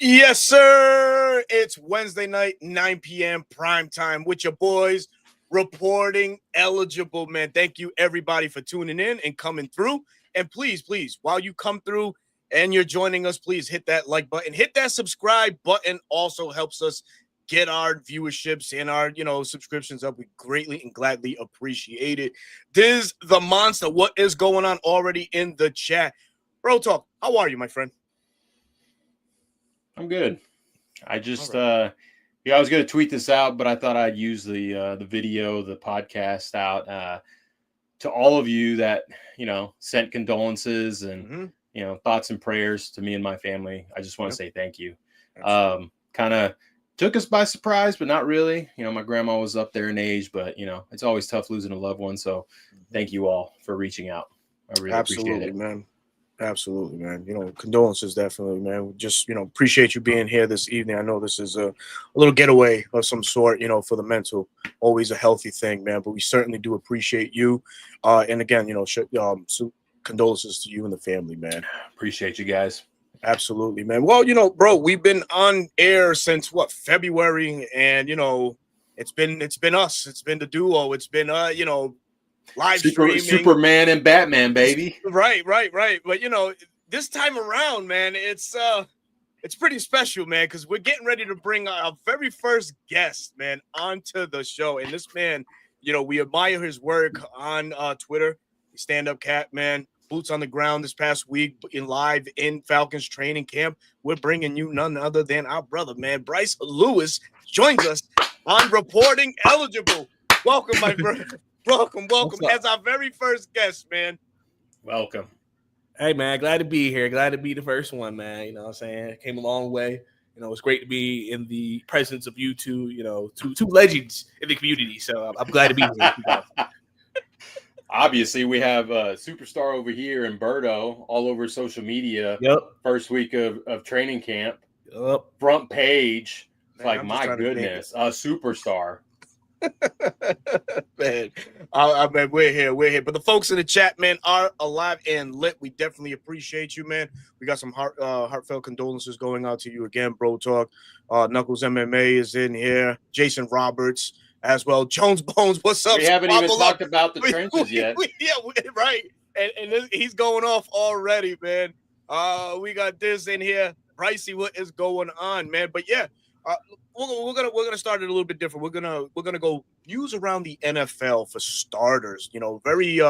Yes, sir. It's Wednesday night, 9 p.m. prime time with your boys reporting eligible, man. Thank you, everybody, for tuning in and coming through. And please, while you come through and you're joining us, please hit that like button, hit that subscribe button. Also helps us get our viewerships and our, subscriptions up. We greatly and gladly appreciate it. Diz the Monster, what is going on already in the chat? Bro Talk, how are you, my friend? I'm good. I just All right. I was going to tweet this out, but I thought I'd use the video, the podcast out to all of you that, sent condolences and thoughts and prayers to me and my family. I just want to say thank you. Kind of took us by surprise, but not really. My grandma was up there in age, but it's always tough losing a loved one. So thank you all for reaching out. I really appreciate it, man. Absolutely, man. Condolences, definitely, man. Just, appreciate you being here this evening. I know this is a little getaway of some sort, for the mental. Always a healthy thing, man. But we certainly do appreciate you. And again, so condolences to you and the family, man. Appreciate you guys. Absolutely, man. Well, bro, we've been on air since February, and it's been us. It's been the duo. It's been live streaming. Superman and Batman, baby. Right. But this time around, man, it's pretty special, man, because we're getting ready to bring our very first guest, man, onto the show. And this man, we admire his work on Twitter. Stand-up cat, man. Boots on the ground this past week live in Falcons training camp. We're bringing you none other than our brother, man. Brice Lewis joins us on Reporting Eligible. Welcome, my brother. Welcome as our very first guest, man. Welcome. Hey, man, glad to be here. Glad to be the first one, man. You know what I'm saying? It came a long way. It's great to be in the presence of you two, two legends in the community. So I'm glad to be here. Obviously, we have a superstar over here in Berto all over social media. Yep. First week of training camp. Yep. Front page. Man, my goodness, a superstar. Man, man, we're here. But the folks in the chat, man, are alive and lit. We definitely appreciate you, man. We got some heartfelt condolences going out to you again, Bro Talk. Knuckles MMA is in here. Jason Roberts as well. Jones Bones, what's up? We haven't even talked about the trenches yet. Right. And he's going off already, man. We got this in here. Pricey, what is going on, man? But yeah. We're gonna start it a little bit different. We're gonna go news around the NFL for starters. Very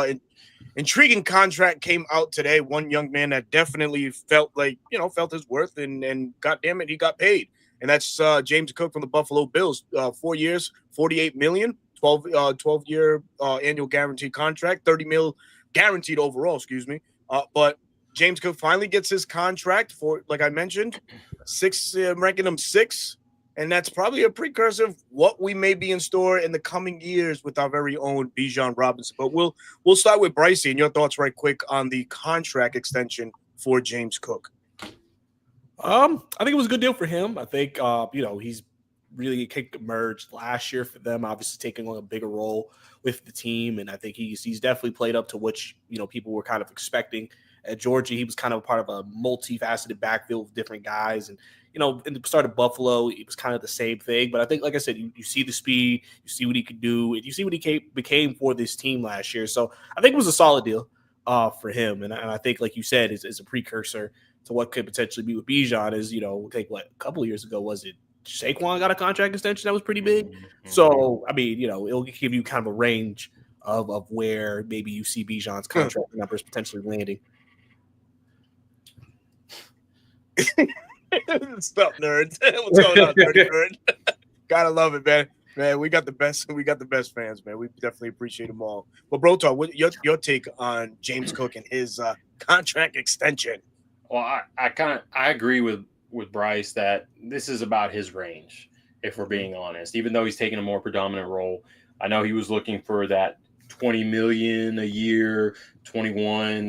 intriguing contract came out today. One young man that definitely felt his worth, and goddamn it, he got paid. And that's James Cook from the Buffalo Bills. 4 years, $48 million, 12-year annual guaranteed contract, $30 million guaranteed overall. Excuse me. But James Cook finally gets his contract for, like I mentioned, ranking him 6. And that's probably a precursor of what we may be in store in the coming years with our very own Bijan Robinson. But we'll start with Brice and your thoughts right quick on the contract extension for James Cook. I think it was a good deal for him. I think he's really emerged last year for them, obviously taking on a bigger role with the team, and I think he's definitely played up to which people were kind of expecting. At Georgia, he was kind of a part of a multifaceted backfield of different guys, and in the start of Buffalo, it was kind of the same thing. But I think, like I said, you see the speed, you see what he could do, and you see what he became for this team last year. So I think it was a solid deal for him, and I think, like you said, is a precursor to what could potentially be with Bijan. Is take a couple of years ago, was it Saquon got a contract extension that was pretty big? So I mean, it'll give you kind of a range of where maybe you see Bijan's contract numbers potentially landing. Stop, nerds. What's going on, nerdy nerd? Gotta love it, man. Man, we got the best fans, man. We definitely appreciate them all. But Bro Talk, what your take on James Cook and his contract extension? Well, I agree with Brice that this is about his range, if we're being honest. Even though he's taking a more predominant role, I know he was looking for that $20 million a year, 21.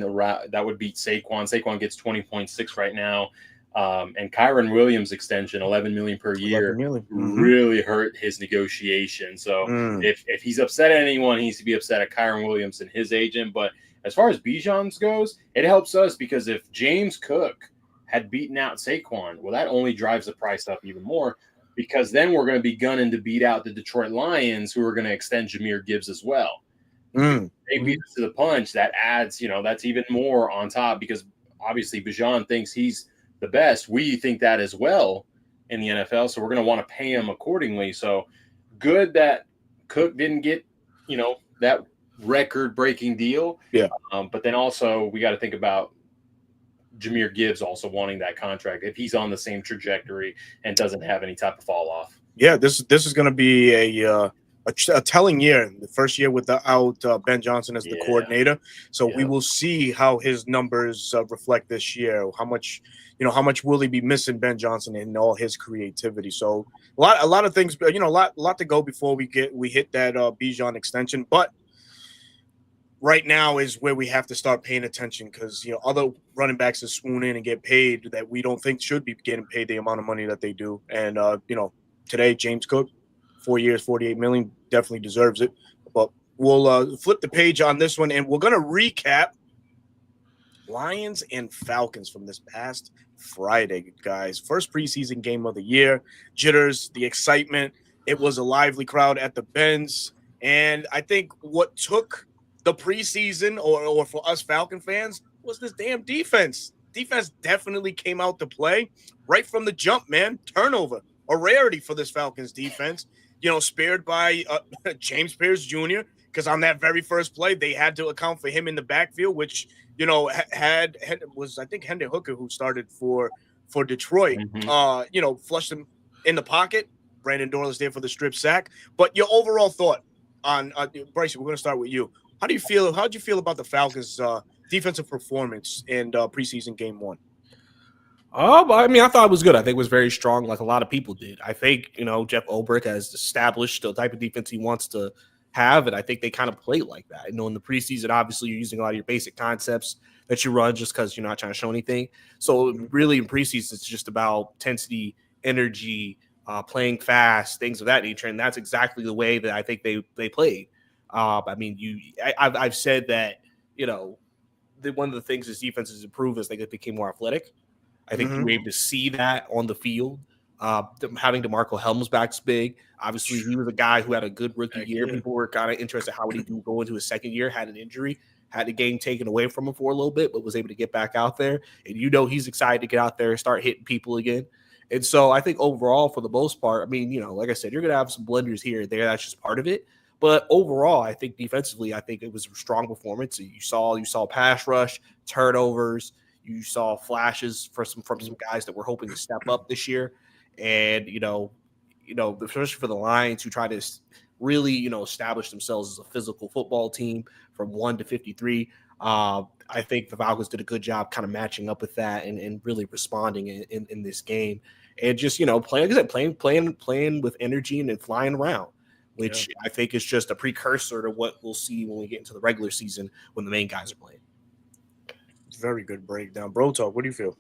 That would beat Saquon. Saquon gets 20.6 right now. And Kyron Williams' extension, $11 million per year, really hurt his negotiation. So if he's upset at anyone, he needs to be upset at Kyron Williams and his agent. But as far as Bijan's goes, it helps us because if James Cook had beaten out Saquon. Well, that only drives the price up even more because then we're going to be gunning to beat out the Detroit Lions, who are going to extend Jahmyr Gibbs as well. They beat us to the punch. That adds, that's even more on top because obviously Bijan thinks he's the best. We think that as well in the NFL, so we're going to want to pay him accordingly. So good that Cook didn't get, that record-breaking deal. Yeah. But then also we got to think about Jahmyr Gibbs also wanting that contract if he's on the same trajectory and doesn't have any type of fall off. Yeah, this is going to be a telling year. The first year without Ben Johnson as the coordinator, so we will see how his numbers reflect this year. How much will he be missing Ben Johnson and all his creativity? So a lot of things, a lot to go before we hit that Bijan extension, but. Right now is where we have to start paying attention because other running backs that swoon in and get paid that we don't think should be getting paid the amount of money that they do. And today James Cook, 4 years, $48 million, definitely deserves it. But we'll flip the page on this one, and we're gonna recap Lions and Falcons from this past Friday, guys. First preseason game of the year. Jitters, the excitement. It was a lively crowd at the Benz, and I think what took the preseason or for us Falcon fans was this damn defense. Defense definitely came out to play right from the jump, man. Turnover, a rarity for this Falcons defense, spared by James Pierce Jr. because on that very first play, they had to account for him in the backfield, which, was, I think, Hendon Hooker who started for Detroit, flushed him in the pocket. Brandon Dorlus there for the strip sack. But your overall thought on Brice, we're going to start with you. How'd you feel about the Falcons' defensive performance in preseason game one? I thought it was good. I think it was very strong, like a lot of people did. I think, Jeff Ulbrich has established the type of defense he wants to have, and I think they kind of play like that. In the preseason, obviously, you're using a lot of your basic concepts that you run just because you're not trying to show anything. So really in preseason, it's just about intensity, energy, playing fast, things of that nature, and that's exactly the way that I think they played. I've said that, one of the things this defense has improved is they became more athletic. I think you were able to see that on the field. Having DeMarco Helms back's big. Obviously, he was a guy who had a good rookie year. People were kind of interested how would he do go into his second year, had an injury, had the game taken away from him for a little bit, but was able to get back out there. And he's excited to get out there and start hitting people again. And so I think overall, for the most part, like I said, you're going to have some blunders here and there. That's just part of it. But overall, I think defensively, I think it was a strong performance. You saw pass rush, turnovers. You saw flashes from some guys that were hoping to step up this year. And, especially for the Lions who try to really, establish themselves as a physical football team from 1 to 53. I think the Falcons did a good job kind of matching up with that and really responding in this game. And just, playing with energy and flying around, which I think is just a precursor to what we'll see when we get into the regular season when the main guys are playing. Very good breakdown. Bro Talk, what do you feel?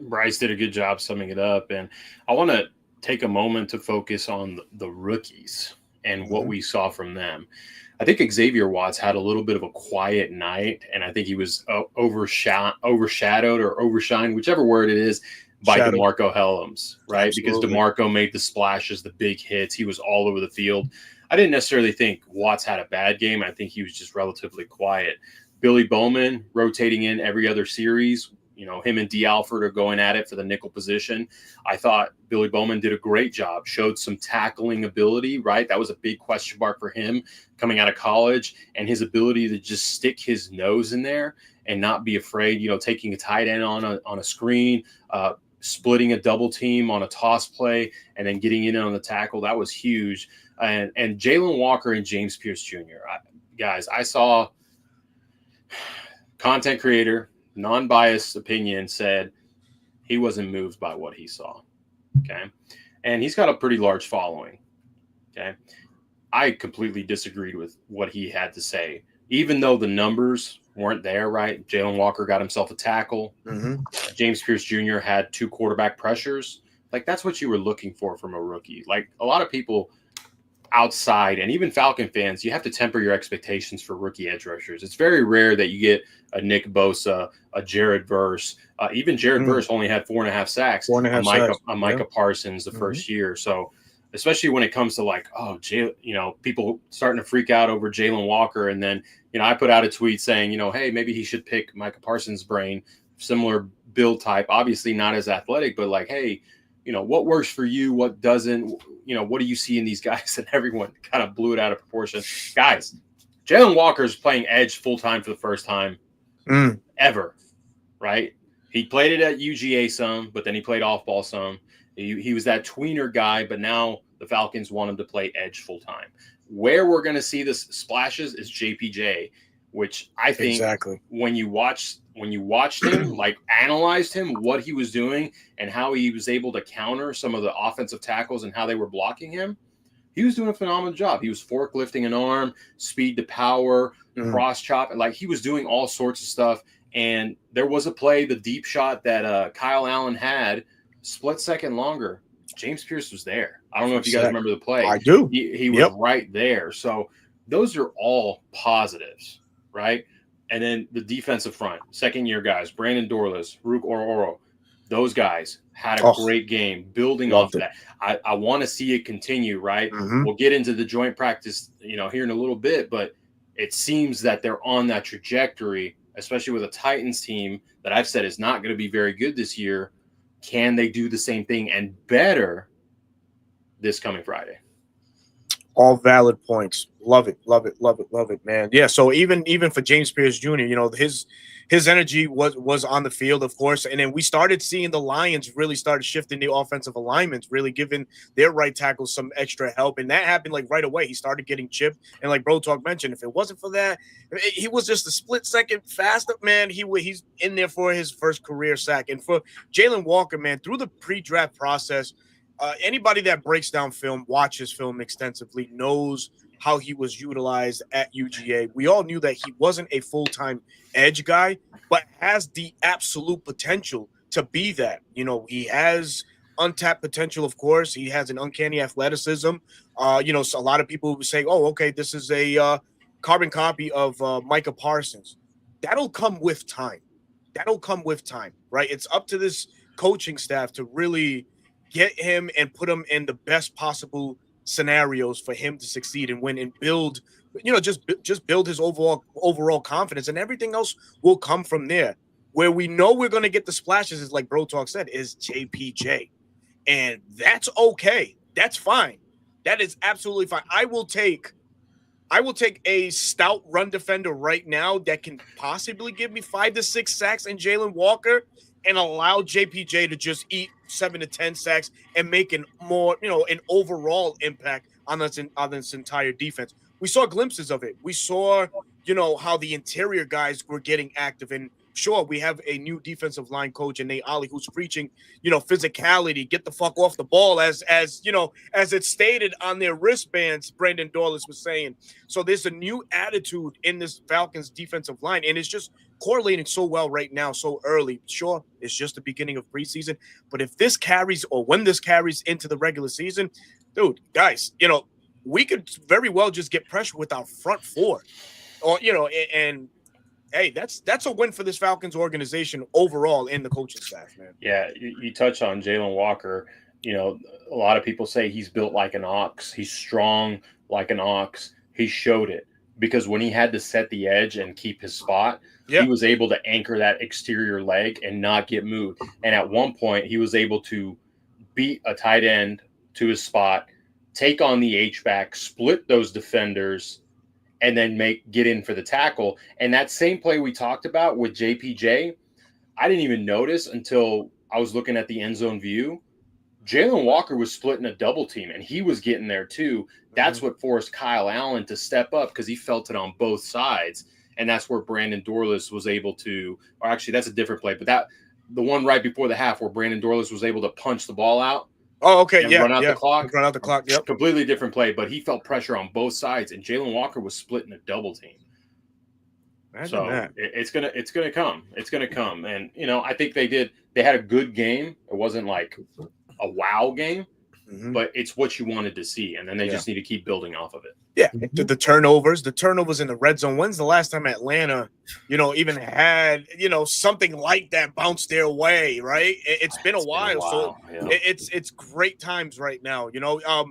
Brice did a good job summing it up, and I want to take a moment to focus on the rookies and what we saw from them. I think Xavier Watts had a little bit of a quiet night, and I think he was overshadowed or overshined, whichever word it is, by DeMarco Helms, right? Absolutely. Because DeMarco made the splashes, the big hits. He was all over the field. I didn't necessarily think Watts had a bad game. I think he was just relatively quiet. Billy Bowman rotating in every other series. Him and D. Alford are going at it for the nickel position. I thought Billy Bowman did a great job, showed some tackling ability, right? That was a big question mark for him coming out of college, and his ability to just stick his nose in there and not be afraid, taking a tight end on a screen, splitting a double team on a toss play, and then getting in on the tackle. That was huge. And Jalen Walker and James Pierce Jr. Guys, I saw content creator, non-biased opinion said he wasn't moved by what he saw. Okay. And he's got a pretty large following. Okay. I completely disagreed with what he had to say, even though the numbers weren't there, right? Jalen Walker got himself a tackle. James Pierce Jr. had 2 quarterback pressures. Like, that's what you were looking for from a rookie. Like, a lot of people outside, and even Falcon fans, you have to temper your expectations for rookie edge rushers. It's very rare that you get a Nick Bosa, a Jared Verse. Even Jared Verse only had 4.5 sacks. 4.5 sacks. Micah Parsons the first year. So especially when it comes to like, people starting to freak out over Jalen Walker. And then, I put out a tweet saying, hey, maybe he should pick Micah Parsons' brain, similar build type, obviously not as athletic, but like, hey, what works for you, what doesn't, what do you see in these guys? And everyone kind of blew it out of proportion. Guys, Jalen Walker's playing edge full-time for the first time ever, right? He played it at UGA some, but then he played off-ball some. He was that tweener guy, but now the Falcons want him to play edge full-time. Where we're going to see the splashes is JPJ, which I think when you watched him, like analyzed him, what he was doing and how he was able to counter some of the offensive tackles and how they were blocking him, he was doing a phenomenal job. He was forklifting an arm, speed to power, cross chop, and like he was doing all sorts of stuff. And there was a play, the deep shot that Kyle Allen had, split second longer. James Pierce was there. I don't know if you guys remember the play. I do. He was right there. So those are all positives, right? And then the defensive front, second-year guys, Brandon Dorless, Rook Ororo, those guys had a great game building off of that. I want to see it continue, right? We'll get into the joint practice, here in a little bit, but it seems that they're on that trajectory, especially with a Titans team that I've said is not going to be very good this year. Can they do the same thing and better this coming Friday? All valid points. Love it, man. Yeah. So even for James Pierce Jr., his energy was on the field, of course, and then we started seeing the Lions really started shifting the offensive alignments, really giving their right tackles some extra help, and that happened like right away. He started getting chipped, and like Bro Talk mentioned, if it wasn't for that, he was just a split second faster, man. He's in there for his first career sack, and for Jalen Walker, man, through the pre-draft process. Anybody that breaks down film, watches film extensively, knows how he was utilized at UGA. We all knew that he wasn't a full-time edge guy, but has the absolute potential to be that. He has untapped potential, of course. He has an uncanny athleticism. So a lot of people would say, oh, okay, this is a carbon copy of Micah Parsons. That'll come with time. Right? It's up to this coaching staff to really get him and put him in the best possible scenarios for him to succeed and win and build, just build his overall confidence, and everything else will come from there. Where we know we're going to get the splashes is like Bro Talk said, is JPJ. And that's okay. That's fine. That is absolutely fine. I will take a stout run defender right now that can possibly give me 5 to 6 sacks in Jalen Walker and allow JPJ to just eat 7 to 10 sacks and make an overall impact on this entire defense. We saw glimpses of it. We saw, how the interior guys were getting active. And sure, we have a new defensive line coach in Nate Ollie who's preaching, physicality, get the fuck off the ball, as it's stated on their wristbands, Brandon Dorless was saying. So there's a new attitude in this Falcons defensive line, and it's just correlating so well right now, so early. Sure, it's just the beginning of preseason, but if this carries, or when this carries into the regular season, dude, guys, we could very well just get pressure with our front four, or and hey, that's a win for this Falcons organization overall in the coaching staff, man. Yeah, you touch on Jalen Walker. A lot of people say he's built like an ox. He's strong like an ox. He showed it because when he had to set the edge and keep his spot, he was able to anchor that exterior leg and not get moved. And at one point, he was able to beat a tight end to his spot, take on the H-back, split those defenders, and then get in for the tackle. And that same play we talked about with JPJ, I didn't even notice until I was looking at the end zone view. Jalen Walker was splitting a double team, and he was getting there too. That's what forced Kyle Allen to step up because he felt it on both sides. And that's where Brandon Dorless was able to, or actually that's a different play, but the one right before the half where Brandon Dorless was able to punch the ball out. Oh, okay. Yeah. Run out the clock. Run out the clock. Yep. Completely different play, but he felt pressure on both sides, and Jalen Walker was splitting a double team. Imagine that. It's gonna come. It's gonna come. And I think they had a good game. It wasn't like a wow game, but it's what you wanted to see, and then they just need to keep building off of it. Yeah, the turnovers in the red zone. When's the last time Atlanta, even had, something like that bounce their way, right? It's been a while. So it's great times right now.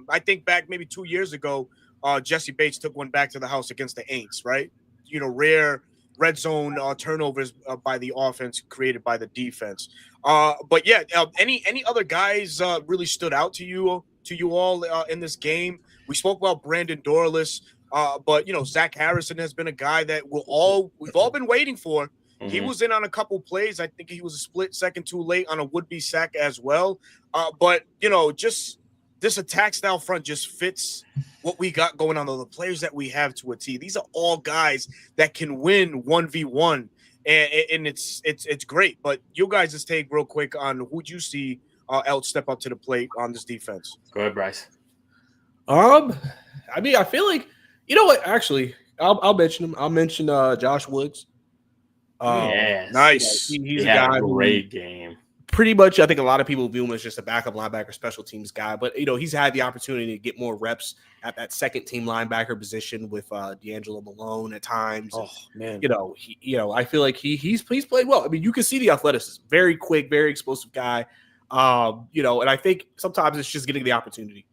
I think back maybe 2 years ago, Jesse Bates took one back to the house against the Aints, right? Rare red zone turnovers by the offense created by the defense. But yeah, any other guys really stood out to you all in this game? We spoke about Brandon Dorlus, but Zach Harrison has been a guy that we've all been waiting for. He was in on a couple plays. I think he was a split second too late on a would-be sack as well. But just this attack style front just fits what we got going on, the players that we have to a T. These are all guys that can win 1v1, and it's great. But you guys just take real quick on who'd you see else step up to the plate on this defense? Go ahead, Brice. I feel like, you know what? Actually, I'll mention him. I'll mention Josh Woods. Yes, nice. He's a guy great game. Pretty much, I think a lot of people view him as just a backup linebacker, special teams guy. But he's had the opportunity to get more reps at that second team linebacker position with D'Angelo Malone at times. Oh man, I feel like he's played well. I mean, you can see the athleticism, very quick, very explosive guy. And I think sometimes it's just getting the opportunity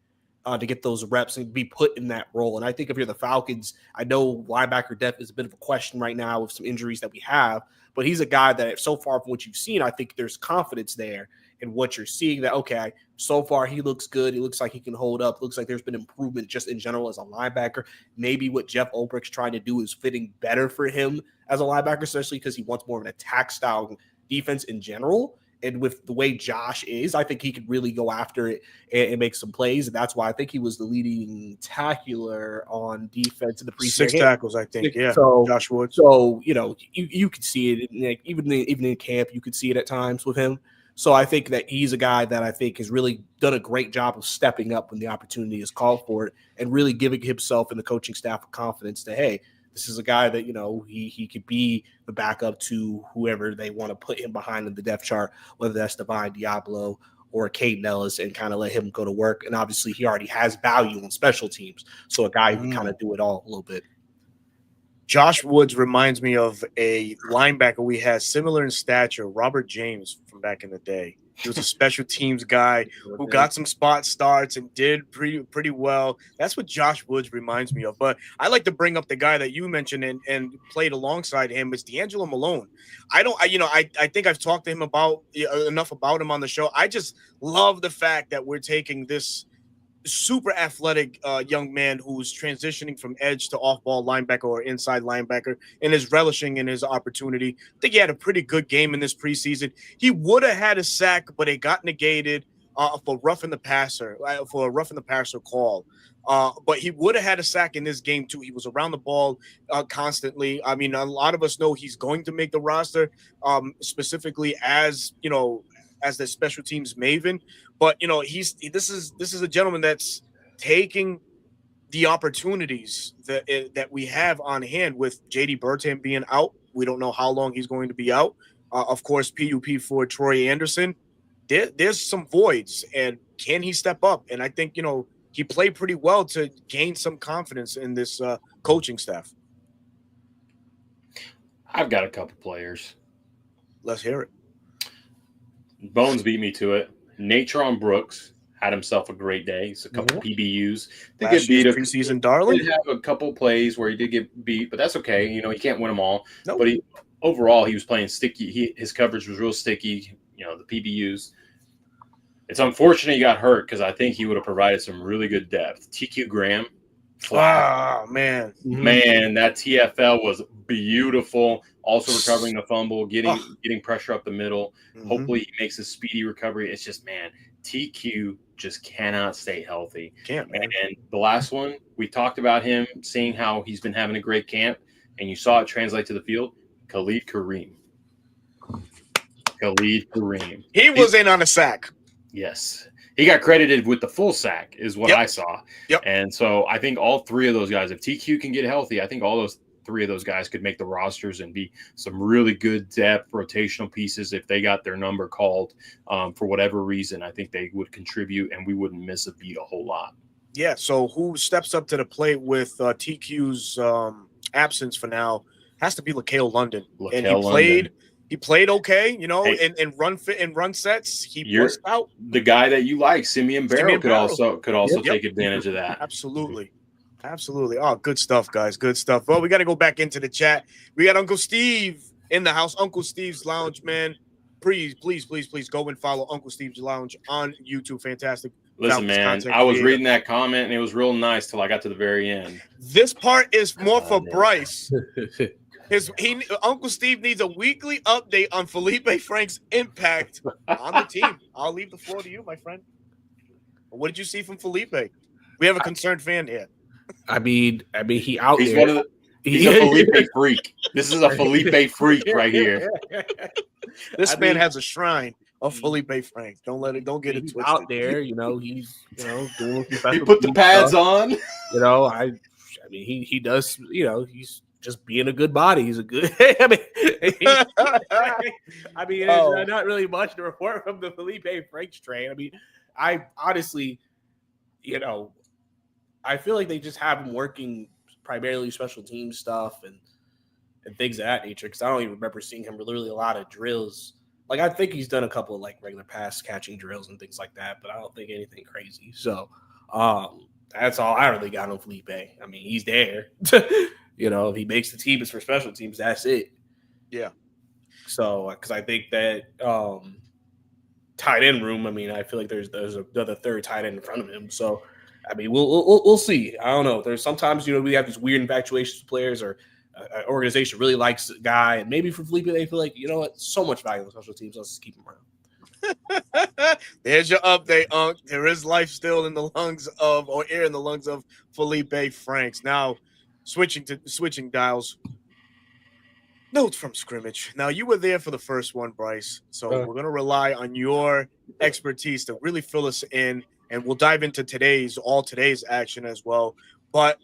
to get those reps and be put in that role. And I think if you're the Falcons, I know linebacker depth is a bit of a question right now with some injuries that we have, but he's a guy that so far from what you've seen, I think there's confidence there in what you're seeing that, okay, so far he looks good. He looks like he can hold up. Looks like there's been improvement just in general as a linebacker. Maybe what Jeff Ulbricht's trying to do is fitting better for him as a linebacker, especially because he wants more of an attack style defense in general. And with the way Josh is, I think he could really go after it and make some plays. And that's why I think he was the leading tackler on defense in the preseason. 6 tackles, I think. Yeah, so, Josh Woods. So, you could see it. Even in camp, you could see it at times with him. So I think that he's a guy that I think has really done a great job of stepping up when the opportunity is called for it and really giving himself and the coaching staff confidence that, hey, this is a guy that, he could be the backup to whoever they want to put him behind in the depth chart, whether that's Divine Diablo or Caden Ellis, and kind of let him go to work. And obviously he already has value on special teams. So a guy who can kind of do it all a little bit. Josh Woods reminds me of a linebacker we had similar in stature, Robert James from back in the day. He was a special teams guy who got some spot starts and did pretty well. That's what Josh Woods reminds me of. But I like to bring up the guy that you mentioned and played alongside him is D'Angelo Malone. I think I've talked to him enough about him on the show. I just love the fact that we're taking this super athletic young man who's transitioning from edge to off-ball linebacker or inside linebacker and is relishing in his opportunity. I think he had a pretty good game in this preseason. He would have had a sack, but it got negated for roughing the passer call. But he would have had a sack in this game too. He was around the ball constantly. I mean, a lot of us know he's going to make the roster, specifically as the special teams maven. But this is a gentleman that's taking the opportunities that we have on hand with JD Burton being out. We don't know how long he's going to be out. Of course, PUP for Troy Anderson. There's some voids, and can he step up? And I think he played pretty well to gain some confidence in this coaching staff. I've got a couple players. Let's hear it. Bones beat me to it. Natron Brooks had himself a great day. He's a couple PBUs. Did get beat. Preseason darling. Did have a couple plays where he did get beat, but that's okay. He can't win them all. Nope. But overall he was playing sticky. His coverage was real sticky. The PBUs. It's unfortunate he got hurt because I think he would have provided some really good depth. TQ Graham. Wow, man, that TFL was beautiful. Also recovering the fumble, getting pressure up the middle. Hopefully he makes a speedy recovery. It's just, man, TQ just cannot stay healthy. Can't, man. And the last one, we talked about him, seeing how he's been having a great camp, and you saw it translate to the field. Khalid Kareem. He was in on a sack. Yes. He got credited with the full sack is what I saw. Yep. And so I think all three of those guys, if TQ can get healthy, I think all those three of those guys could make the rosters and be some really good depth rotational pieces if they got their number called for whatever reason. I think they would contribute, and we wouldn't miss a beat a whole lot. Yeah. So who steps up to the plate with TQ's absence for now? Has to be LaCale London. He played okay, you know, Hey, in run sets. He pushed out. The guy that you like, Simeon Barrow, could also take advantage of that. Absolutely. Oh, good stuff, guys. Good stuff. Well, we got to go back into the chat. We got Uncle Steve in the house. Uncle Steve's Lounge, man. Please go and follow Uncle Steve's Lounge on YouTube. Fantastic. Listen, man, I was reading that comment and it was real nice till I got to the very end. This part is more for Brice. Uncle Steve needs a weekly update on Felipe Franks' impact on the team. I'll leave the floor to you, my friend. What did you see from Felipe? We have a concerned fan here. I mean, he out He's there. He's a Felipe freak. This is a Felipe freak right here. This man has a shrine of Felipe Franks. Don't get it twisted. Out there, you know, he's doing he put the pads stuff. On. You know, I mean, he does. You know, he's just being a good body. He's a good. Not really much to report from the Felipe Franks train. I mean, I honestly, you know, I feel like they just have him working primarily special team stuff and things of that nature. Because I don't even remember seeing him really a lot of drills. Like, I think he's done a couple of like regular pass catching drills and things like that, but I don't think anything crazy. So that's all I really got on Felipe. I mean, he's there. You know, if he makes the team, it's for special teams. That's it. Yeah. So, because I think that tight end room. I mean, I feel like there's another third tight end in front of him. So, I mean, we'll see. I don't know. There's sometimes, you know, we have these weird infatuations with players, or an organization really likes a guy, and maybe for Felipe they feel like, you know what, so much value in special teams. Let's just keep him around. There's your update, Unc. There is life still in the lungs of, or air in the lungs of, Felipe Franks. Now, switching dials. Notes from scrimmage. Now, you were there for the first one, Brice. So we're going to rely on your expertise to really fill us in, and we'll dive into today's action as well. But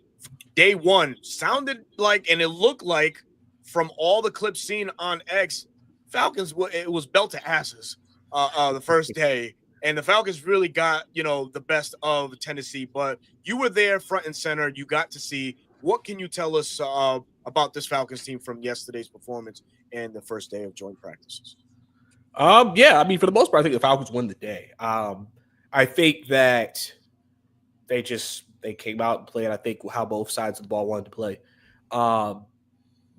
day one sounded like, and it looked like, from all the clips seen on X, Falcons, it was belt to asses the first day. And the Falcons really got, you know, the best of Tennessee. But you were there front and center. You got to see. What can you tell us about this Falcons team from yesterday's performance and the first day of joint practices? Yeah, I mean, for the most part, I think the Falcons won the day. I think that they came out and played, I think, how both sides of the ball wanted to play.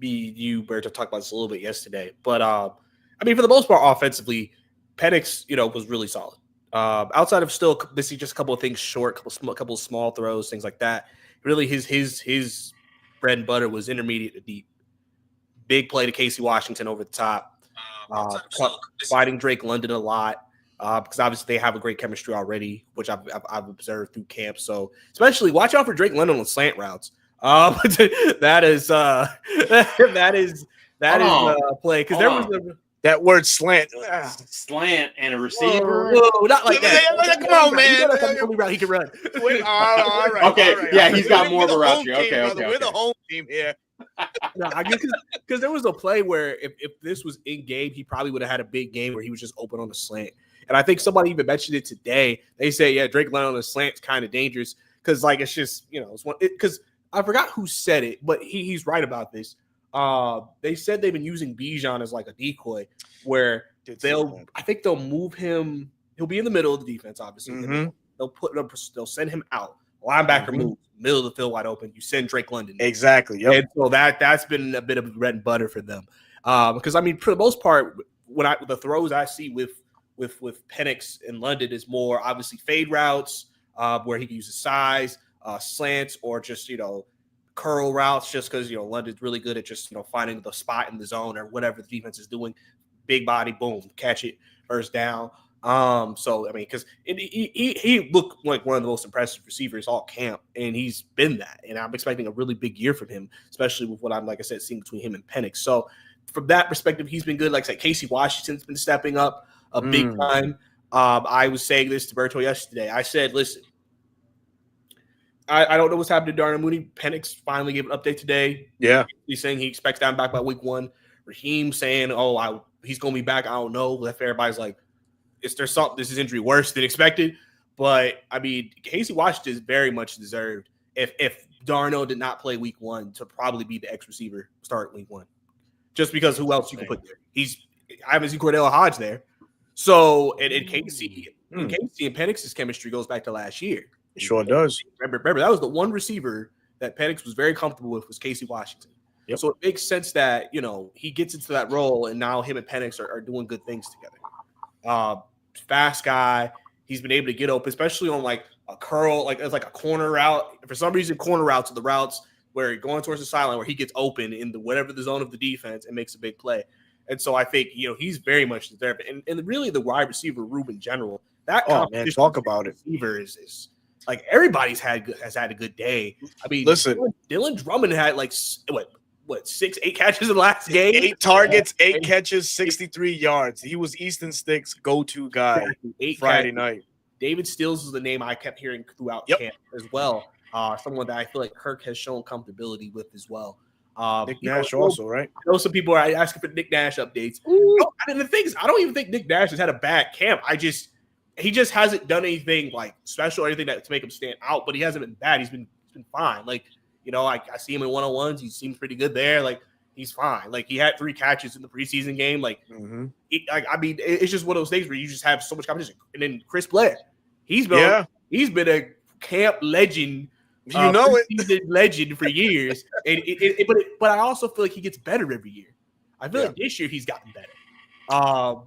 You, Berto, talked about this a little bit yesterday. But, I mean, for the most part, offensively, Penix, you know, was really solid. Outside of still missing just a couple of things short, couple of small throws, things like that. Really, his bread and butter was intermediate to deep. Big play to Casey Washington over the top. Fighting Drake London a lot because obviously they have a great chemistry already, which I've observed through camp. So especially watch out for Drake London on slant routes. That is play because there was that word slant and a receiver. Whoa, not like that. Come on, man. He can run. All right. Okay, all right. yeah, he's got more of a route. Okay. We're the home team here. No, I guess because there was a play where if this was in game, he probably would have had a big game where he was just open on the slant. And I think somebody even mentioned it today. They say, yeah, Drake London on the slant is kind of dangerous because, like, it's just, you know, it's one because I forgot who said it, but he's right about this. They said they've been using Bijan as like a decoy where I think they'll move him. He'll be in the middle of the defense, obviously. Mm-hmm. They'll send him out. Linebacker move, middle of the field wide open. You send Drake London. Exactly. Yep. And so that's been a bit of bread and butter for them. Because I mean, for the most part, the throws I see with Penix and London is more obviously fade routes, where he can use his size, slants, or just, you know, curl routes, just because, you know, London's really good at just, you know, finding the spot in the zone or whatever the defense is doing. Big body, boom, catch it, first down. So I mean, because he looked like one of the most impressive receivers all camp, and he's been that. And I'm expecting a really big year from him, especially with what I'm, like I said, seeing between him and Penix. So from that perspective, he's been good. Like I said, Casey Washington's been stepping up a big time. I was saying this to Berto yesterday. I said, listen, I don't know what's happening to Darnell Mooney. Penix finally gave an update today. Yeah. He's saying he expects to have him back by week 1. Raheem saying, he's going to be back. I don't know. If everybody's like, is there something? This is injury worse than expected. But, I mean, Casey Washington is very much deserved if Darnell did not play week 1 to probably be the X receiver start week 1. Just because who else you can put there? I haven't seen Cordell Hodge there. So, and Casey and Penix's chemistry goes back to last year. It sure does. Remember, that was the one receiver that Penix was very comfortable with was Casey Washington. Yep. So it makes sense that, he gets into that role and now him and Penix are doing good things together. Fast guy. He's been able to get open, especially on like a curl, like it's like a corner route. For some reason, corner routes are the routes where you're going towards the sideline where he gets open in whatever the zone of the defense and makes a big play. And so I think, he's very much deserved. And really the wide receiver room in general, that talk about it. Receiver is like everybody's has had a good day. I mean, listen, Dylan Drummond had like what 6-8 catches in the last game, 8 targets, 8 catches, 63 yards. He was Easton Stick's go-to guy. 8 Friday night. David Stills is the name I kept hearing throughout camp as well. Someone that I feel like Kirk has shown comfortability with as well. Nick Nash also, right? I know some people are asking for Nick Nash updates. And the thing is, I don't even think Nick Nash has had a bad camp. He just hasn't done anything like special or anything to make him stand out, but he hasn't been bad. He's been fine. Like, I see him in one-on-ones. He seems pretty good there. Like, he's fine. Like, he had 3 catches in the preseason game. Like, it's just one of those things where you just have so much competition. And then Chris Blair, he's been a camp legend. Legend for years. But I also feel like he gets better every year. I feel like this year he's gotten better.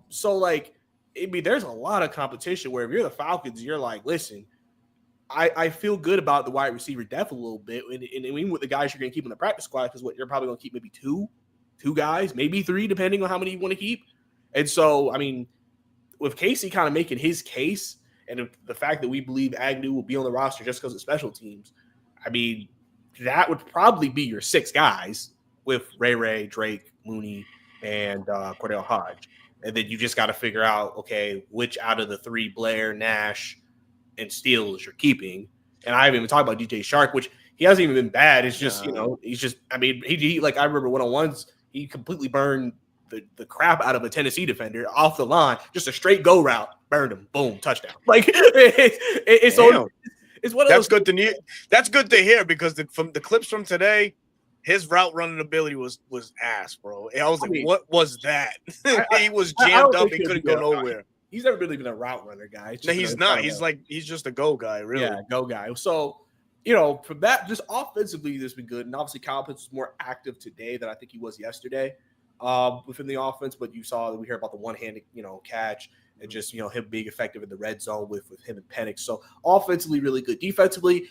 So like, there's a lot of competition where if you're the Falcons, you're like, listen, I feel good about the wide receiver depth a little bit, and even with the guys you're going to keep in the practice squad, because you're probably going to keep maybe two guys, maybe 3, depending on how many you want to keep. And so, I mean, with Casey kind of making his case, and the fact that we believe Agnew will be on the roster just because of special teams, I mean, that would probably be your 6 guys with Ray, Drake, Mooney, and Cordell Hodge. And then you just got to figure out, okay, which out of the 3, Blair, Nash, and Steele, you're keeping. And I haven't even talked about DJ Shark, which he hasn't even been bad. It's just, he's just, I mean, he like, I remember one-on-ones, he completely burned the crap out of a Tennessee defender off the line, just a straight go route, burned him, boom, touchdown. Like, it's one of that's those. good to hear. That's good to hear because from the clips from today, his route running ability was ass, bro. I was like, what was that? He was jammed up. He couldn't go nowhere. He's never really been a route runner guy. No, he's not. He's just a go guy, really. Yeah, go guy. So, from that, just offensively, this has been good. And obviously, Kyle Pitts was more active today than I think he was yesterday within the offense. But you saw that we heard about the one-handed, catch and just, him being effective in the red zone with him and Penix. So, offensively, really good. Defensively,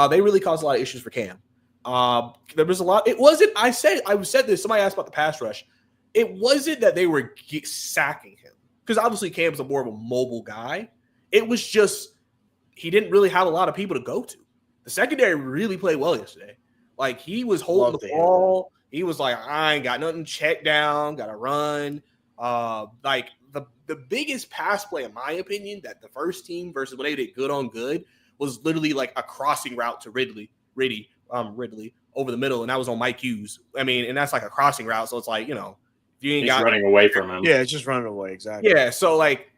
they really caused a lot of issues for Cam. There was a lot. It wasn't. I said this. Somebody asked about the pass rush. It wasn't that they were sacking him, because obviously Cam's more of a mobile guy. It was just he didn't really have a lot of people to go to. The secondary really played well yesterday. Like, he was holding the ball. He was like, I ain't got nothing. Check down. Got to run. Like the biggest pass play, in my opinion, that the first team versus when they did good on good was literally like a crossing route to Ridley over the middle, and that was on Mike Hughes. I mean, and that's like a crossing route, so it's like, if you ain't got running away from him. Yeah, it's just running away, exactly. Yeah, so like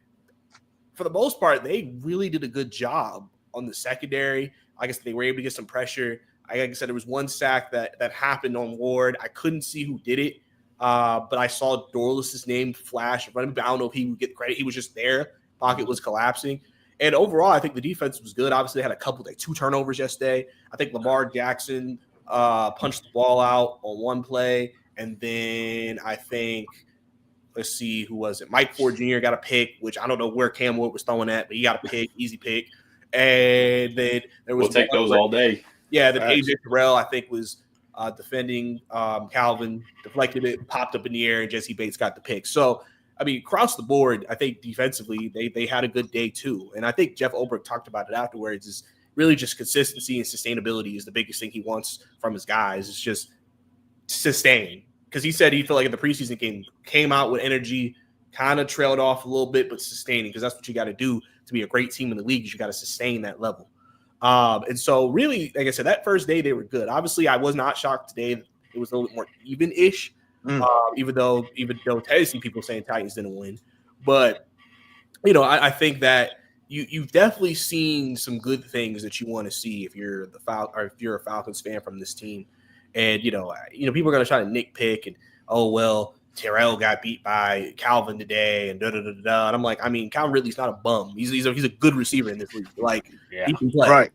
for the most part, they really did a good job on the secondary. I guess they were able to get some pressure. Like I said, there was one sack that happened on Ward. I couldn't see who did it, but I saw Dorles's name flash in front of him. I don't know if he would get credit. He was just there. Pocket was collapsing. And overall, I think the defense was good. Obviously, they had a couple, 2 turnovers yesterday. I think Lamar Jackson punched the ball out on one play. And then I think, let's see, who was it? Mike Ford Jr. got a pick, which I don't know where Cam Wood was throwing at, but he got a pick, easy pick. And then there was we'll take those all day. Yeah, then AJ Terrell, I think, was defending Calvin, deflected it, popped up in the air, and Jesse Bates got the pick. So, I mean, across the board, I think defensively they had a good day too. And I think Jeff Ulbrich talked about it afterwards, is really just consistency and sustainability is the biggest thing he wants from his guys. It's just sustain. Because he said he felt like in the preseason game, came out with energy, kind of trailed off a little bit, but sustaining, because that's what you got to do to be a great team in the league, is you got to sustain that level. And so really, like I said, that first day they were good. Obviously, I was not shocked today. It was a little bit more even-ish, even though Tennessee people saying Titans didn't win. But, I think that you've definitely seen some good things that you want to see if you're if you're a Falcons fan from this team. And, people are going to try to nitpick and, oh, well, Terrell got beat by Calvin today and da-da-da-da. And I'm like, Calvin Ridley's not a bum. He's a good receiver in this league. Like, he can play. Right.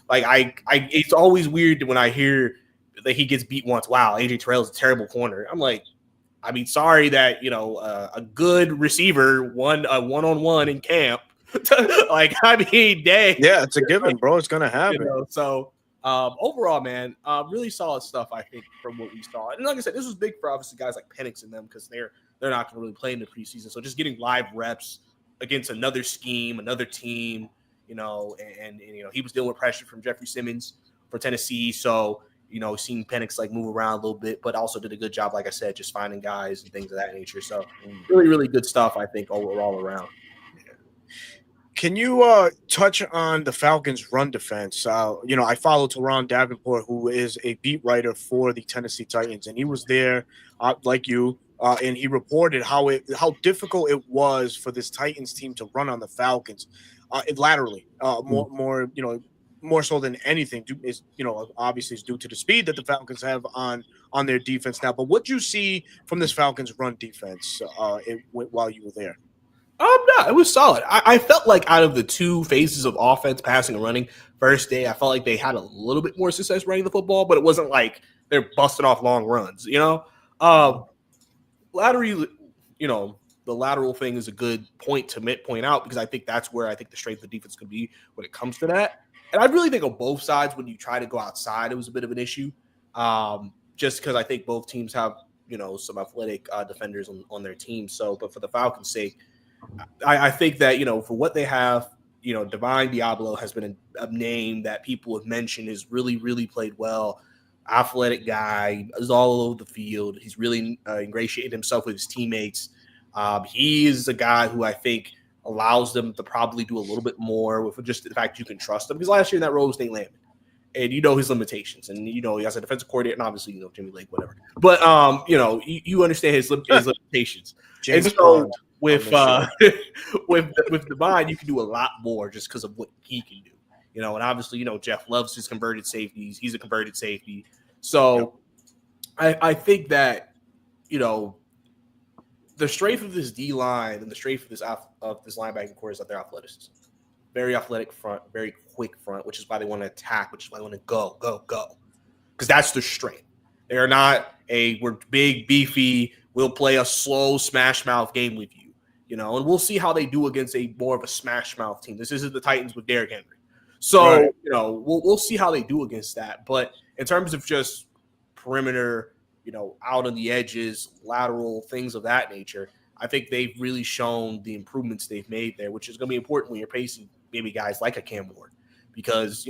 Like, it's always weird when I hear that he gets beat once. Wow, AJ Terrell's a terrible corner. I'm like, sorry that, a good receiver won a one-on-one in camp. Dang. Yeah, it's a given, bro. It's going to happen. So, overall, man, really solid stuff, I think, from what we saw. And like I said, this was big for obviously guys like Penix and them because they're not going to really play in the preseason. So just getting live reps against another scheme, another team, and he was dealing with pressure from Jeffrey Simmons for Tennessee. So, seeing Penix like move around a little bit, but also did a good job, like I said, just finding guys and things of that nature. So really, really good stuff, I think, all around. Can you touch on the Falcons' run defense? I follow Teron Davenport, who is a beat writer for the Tennessee Titans, and he was there, like you, and he reported how difficult it was for this Titans team to run on the Falcons laterally, more so than anything. Obviously, it's due to the speed that the Falcons have on their defense now. But what do you see from this Falcons' run defense while you were there? No, it was solid. I felt like out of the two phases of offense, passing and running, first day, I felt like they had a little bit more success running the football, but it wasn't like they're busting off long runs, Laterally, the lateral thing is a good point to point out because I think that's where I think the strength of the defense could be when it comes to that. And I really think on both sides, when you try to go outside, it was a bit of an issue. Just because I think both teams have, some athletic defenders on their team. So, but for the Falcons' sake, I think that, for what they have, Divine Diablo has been a name that people have mentioned has really, really played well. Athletic guy, is all over the field. He's really ingratiated himself with his teammates. He is a guy who I think allows them to probably do a little bit more with just the fact you can trust him. Because last year in that role was Nate Landman. And his limitations. And, he has a defensive coordinator, and obviously, Jimmy Lake, whatever. But, you understand his limitations. James and so, Bond. with Divine, you can do a lot more just because of what he can do. And obviously, Jeff loves his converted safeties. He's a converted safety. So I think that, the strength of this D line and the strength of this linebacking core is that they're athleticism. Very athletic front, very quick front, which is why they want to attack, which is why they want to go. Because that's their strength. They're not we're big, beefy, we'll play a slow smash mouth game with you. And we'll see how they do against more of a smash mouth team. This isn't the Titans with Derrick Henry. So, right. We'll see how they do against that. But in terms of just perimeter, out on the edges, lateral, things of that nature, I think they've really shown the improvements they've made there, which is going to be important when you're facing maybe guys like a Cam Ward. Because,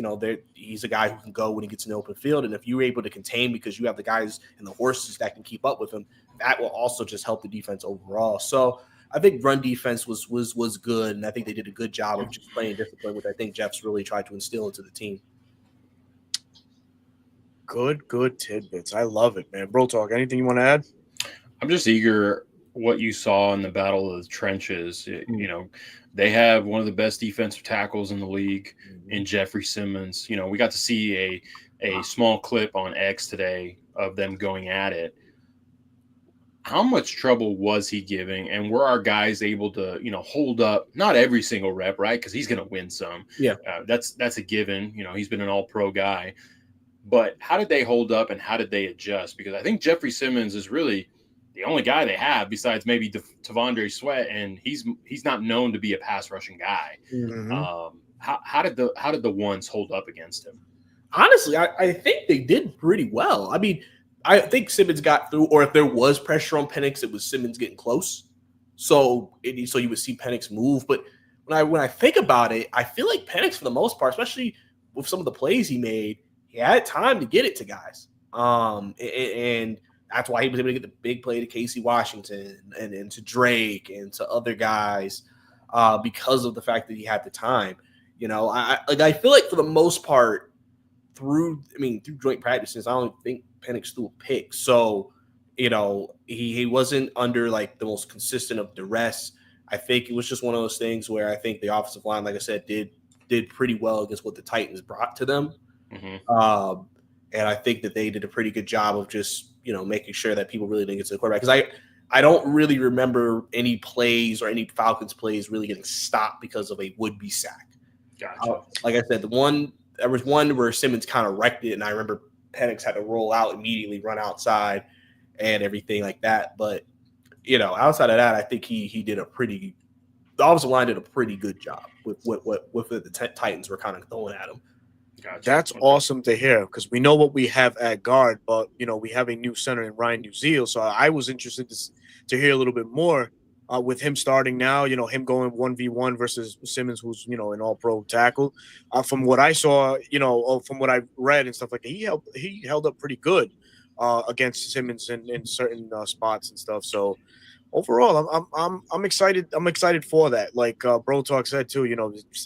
he's a guy who can go when he gets in the open field. And if you're able to contain because you have the guys and the horses that can keep up with him, that will also just help the defense overall. So I think run defense was good, and I think they did a good job of just playing discipline, which I think Jeff's really tried to instill into the team. Good tidbits. I love it, man. Bro Talk, anything you want to add? I'm just eager what you saw in the Battle of the Trenches. They have one of the best defensive tackles in the league in Jeffrey Simmons. We got to see a small clip on X today of them going at it. How much trouble was he giving, and were our guys able to, hold up? Not every single rep, right? Because he's going to win some. Yeah, that's a given. He's been an All-Pro guy. But how did they hold up, and how did they adjust? Because I think Jeffrey Simmons is really the only guy they have besides maybe Tavondre Sweat, and he's not known to be a pass rushing guy. Mm-hmm. How did the ones hold up against him? Honestly, I think they did pretty well. I think Simmons got through, or if there was pressure on Penix, it was Simmons getting close. So you would see Penix move. But when I think about it, I feel like Penix, for the most part, especially with some of the plays he made, he had time to get it to guys. And that's why he was able to get the big play to Casey Washington and to Drake and to other guys because of the fact that he had the time. I feel like for the most part through joint practices, I don't think Penix threw a pick. So, he wasn't under like the most consistent of duress. I think it was just one of those things where I think the offensive line, like I said, did pretty well against what the Titans brought to them. Mm-hmm. And I think that they did a pretty good job of just, making sure that people really didn't get to the quarterback. Because I don't really remember any plays or any Falcons plays really getting stopped because of a would-be sack. Gotcha. Like I said, there was one where Simmons kind of wrecked it, and I remember Penix had to roll out immediately, run outside, and everything like that. But, outside of that, I think he did the offensive line did a pretty good job with what the Titans were kind of throwing at him. Gotcha. That's awesome to hear because we know what we have at guard, but we have a new center in Ryan Nuzeel. So I was interested to hear a little bit more with him starting now. Him going 1v1 versus Simmons, who's an All-Pro tackle. From what I saw, from what I've read and stuff like that, he held up pretty good against Simmons in certain spots and stuff. So overall, I'm excited. I'm excited for that. Like Bro Talk said too,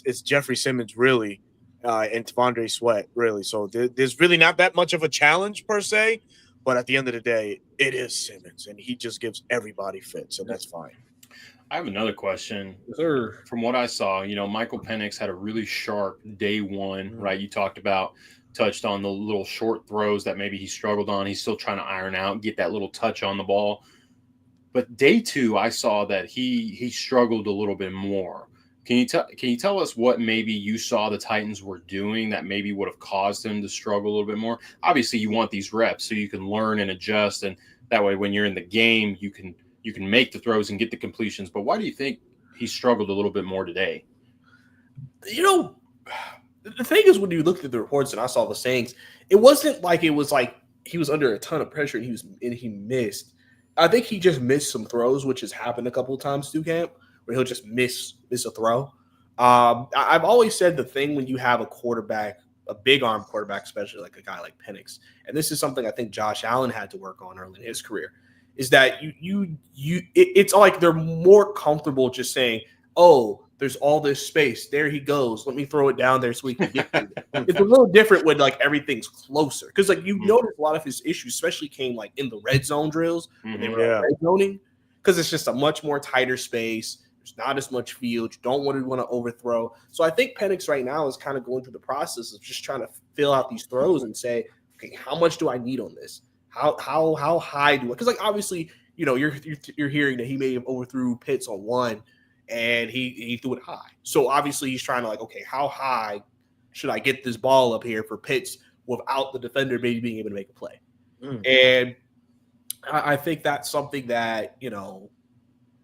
it's Jeffrey Simmons really. And T'Vondre Sweat, really. So there's really not that much of a challenge per se, but at the end of the day, it is Simmons, and he just gives everybody fits, and that's fine. I have another question. Sure. From what I saw, Michael Penix had a really sharp day one, right? You touched on the little short throws that maybe he struggled on. He's still trying to iron out, get that little touch on the ball. But day two, I saw that he struggled a little bit more. Can you tell us what maybe you saw the Titans were doing that maybe would have caused him to struggle a little bit more? Obviously, you want these reps so you can learn and adjust, and that way when you're in the game, you can make the throws and get the completions. But why do you think he struggled a little bit more today? The thing is, when you looked at the reports and I saw the sayings, it wasn't like it was like he was under a ton of pressure and he missed. I think he just missed some throws, which has happened a couple of times through camp, where he'll just miss a throw. I've always said the thing when you have a quarterback, a big arm quarterback, especially like a guy like Penix, and this is something I think Josh Allen had to work on early in his career, is that it's like they're more comfortable just saying, oh, there's all this space. There he goes. Let me throw it down there so we can get it. It's a little different when like everything's closer. Because like you notice a lot of his issues, especially came like in the red zone drills when they were red zoning, because it's just a much more tighter space. There's not as much field. You don't want to overthrow. So I think Penix right now is kind of going through the process of just trying to fill out these throws and say, okay, how much do I need on this? How high do I? Because like obviously, you're hearing that he may have overthrew Pitts on one, and he threw it high. So obviously he's trying to like, okay, how high should I get this ball up here for Pitts without the defender maybe being able to make a play? And I think that's something that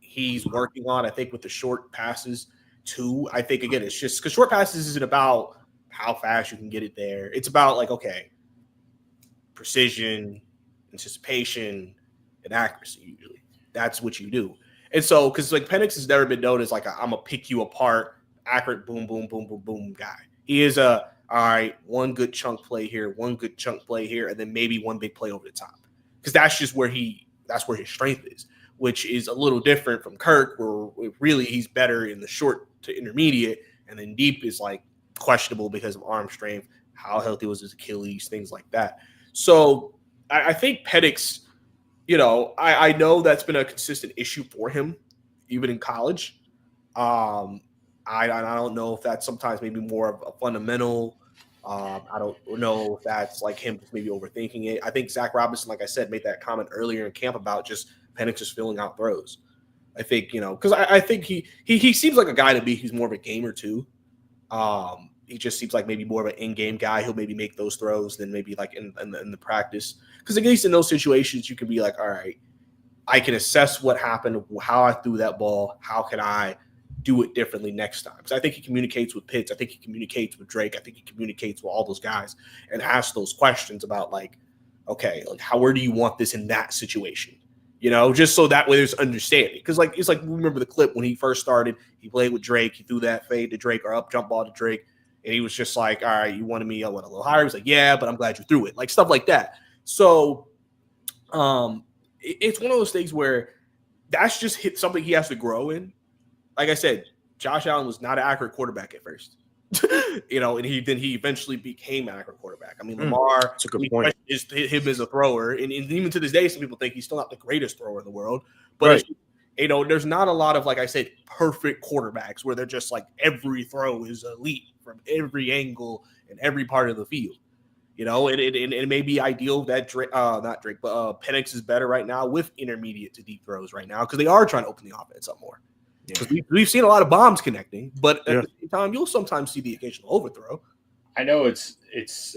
he's working on. I think with the short passes too. I think again it's just because short passes isn't about how fast you can get it there. It's about like, okay, precision, anticipation, and accuracy. Usually that's what you do. And so, because like Penix has never been known as like I'm gonna pick you apart, accurate, boom, boom, boom, boom, boom guy. He is all right, one good chunk play here, and then maybe one big play over the top. Because that's just where his strength is, which is a little different from Kirk, where really he's better in the short to intermediate, and then deep is like questionable because of arm strength, how healthy was his Achilles, things like that. So I think Penix, I know that's been a consistent issue for him, even in college. I don't know if that's sometimes maybe more of a fundamental. I don't know if that's like him just maybe overthinking it. I think Zach Robinson, like I said, made that comment earlier in camp about just Penix just filling out throws. I think, because I think he seems like a guy to me who's more of a gamer too. He just seems like maybe more of an in-game guy. He'll maybe make those throws than maybe like in the practice. Because at least in those situations, you can be like, all right, I can assess what happened, how I threw that ball. How can I do it differently next time? Because I think he communicates with Pitts. I think he communicates with Drake. I think he communicates with all those guys and asks those questions about like, okay, like where do you want this in that situation? Just so that way there's understanding. Because like it's like remember the clip when he first started, he played with Drake. He threw that fade to Drake or up jump ball to Drake. And he was just like, all right, you wanted me, I went a little higher. He was like, yeah, but I'm glad you threw it. Like stuff like that. So it's one of those things where that's just something he has to grow in. Like I said, Josh Allen was not an accurate quarterback at first. And he eventually became an accurate quarterback. I mean, Lamar, That's a good point. is him as a thrower, and even to this day, some people think he's still not the greatest thrower in the world. But Right. there's not a lot of, like I said, perfect quarterbacks where they're just like every throw is elite from every angle and every part of the field. It may be ideal that Penix is better right now with intermediate to deep throws right now because they are trying to open the offense up more. Because we've seen a lot of bombs connecting, but at the same time, you'll sometimes see the occasional overthrow. I know it's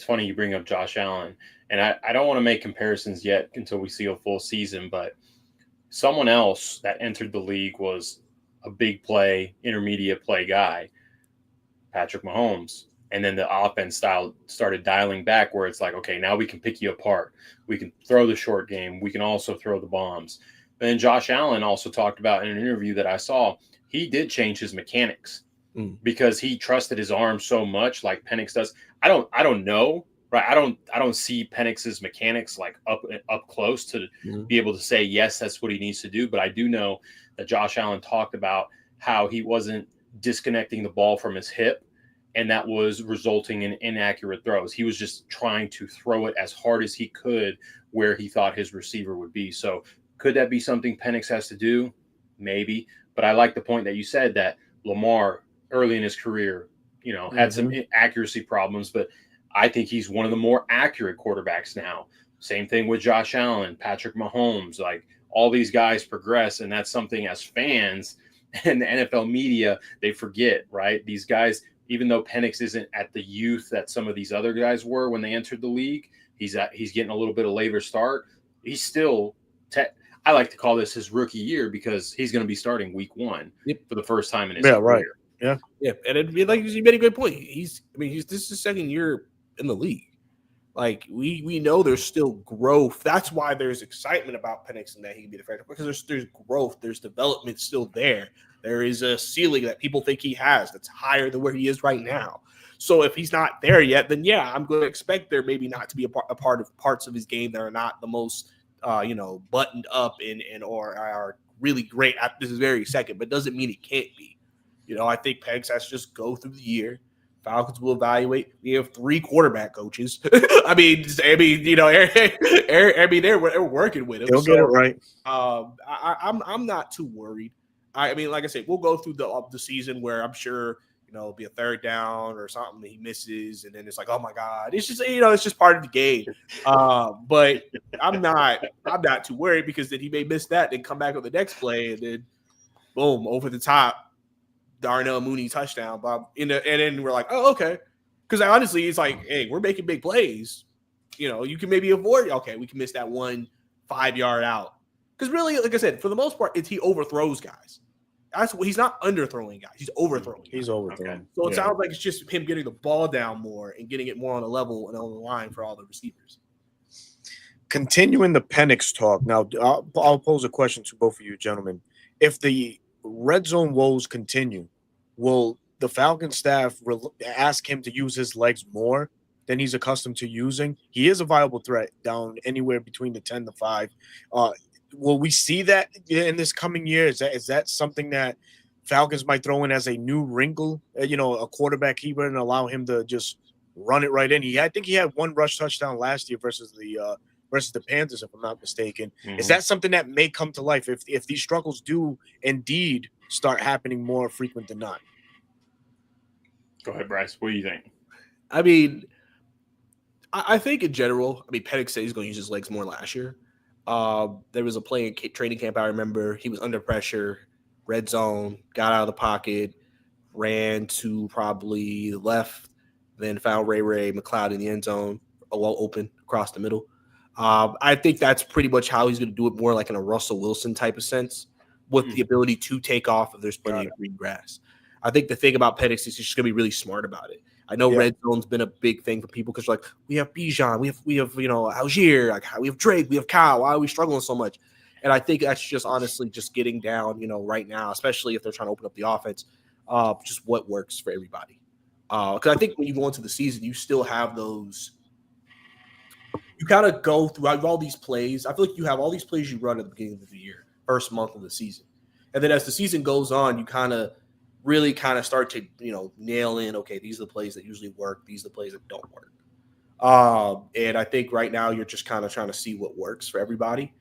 funny you bring up Josh Allen, and I don't want to make comparisons yet until we see a full season, but someone else that entered the league was a big play, intermediate play guy, Patrick Mahomes. And then the offense style started dialing back where it's like, okay, now we can pick you apart. We can throw the short game. We can also throw the bombs. But then Josh Allen also talked about in an interview that I saw, he did change his mechanics because he trusted his arm so much like Penix does. I don't know, right? I don't see Penix's mechanics like up close to be able to say, yes, that's what he needs to do. But I do know that Josh Allen talked about how he wasn't disconnecting the ball from his hip, and that was resulting in inaccurate throws. He was just trying to throw it as hard as he could where he thought his receiver would be. So could that be something Penix has to do? Maybe. But I like the point that you said that Lamar early in his career, had some accuracy problems, but I think he's one of the more accurate quarterbacks now. Same thing with Josh Allen, Patrick Mahomes, like all these guys progress. And that's something as fans and the NFL media, they forget, right? These guys, even though Penix isn't at the youth that some of these other guys were when they entered the league, he's getting a little bit of later start. He's still I like to call this his rookie year because he's going to be starting week 1 for the first time in his career. Right. Yeah. And it'd be like you made a great point. This is his second year in the league. Like we know there's still growth. That's why there's excitement about Penix and that he can be the franchise because there's growth, there's development still there. There is a ceiling that people think he has that's higher than where he is right now. So if he's not there yet, then yeah, I'm going to expect there maybe not to be a part of parts of his game that are not the most buttoned up or are really great at this very second, but doesn't mean it can't be. I think Penix has to just go through the year. Falcons will evaluate. We have 3 quarterback coaches. they're working with him. They'll get it right. I'm not too worried. I mean, like I said, we'll go through the season where I'm sure it'll be a third down or something that he misses, and then it's like, oh my God, it's just it's just part of the game. But I'm not too worried because then he may miss that, then come back on the next play, and then boom, over the top. Darnell Mooney touchdown, Bob. And then we're like, oh, okay. Because honestly, it's like, hey, we're making big plays. You can maybe avoid. Okay, we can miss that 1 5-yard out. Because really, like I said, for the most part, he overthrows guys. He's not underthrowing guys. He's overthrowing. He's overthrowing. Okay. So it sounds like it's just him getting the ball down more and getting it more on the level and on the line for all the receivers. Continuing the Penix talk. Now, I'll pose a question to both of you gentlemen. If the red zone woes continue, will the Falcons staff ask him to use his legs more than he's accustomed to using? He is a viable threat down anywhere between the 10 to 5. Will we see that in this coming year? Is that something that Falcons might throw in as a new wrinkle, a quarterback keeper, and allow him to just run it right in? I think he had 1 rush touchdown last year versus the Panthers, if I'm not mistaken. Is that something that may come to life if these struggles do indeed start happening more frequent than not? Go ahead, Brice. What do you think? I mean, I think in general, Penix said he's going to use his legs more last year. There was a play in training camp, I remember. He was under pressure, red zone, got out of the pocket, ran to probably the left, then found Ray McLeod in the end zone, well open across the middle. I think that's pretty much how he's going to do it, more like in a Russell Wilson type of sense, with the ability to take off if there's plenty of green grass. I think the thing about Penix is he's just going to be really smart about it. I know red zone's been a big thing for people because like we have Bijan, we have Algier, like we have Drake, we have Kyle. Why are we struggling so much? And I think that's just honestly just getting down, right now, especially if they're trying to open up the offense, just what works for everybody. Because I think when you go into the season, you still have those. You kind of go through all these plays. I feel like you have all these plays you run at the beginning of the year, first month of the season. And then as the season goes on, you kind of really kind of start to, nail in, okay, these are the plays that usually work. These are the plays that don't work. And I think right now you're just kind of trying to see what works for everybody.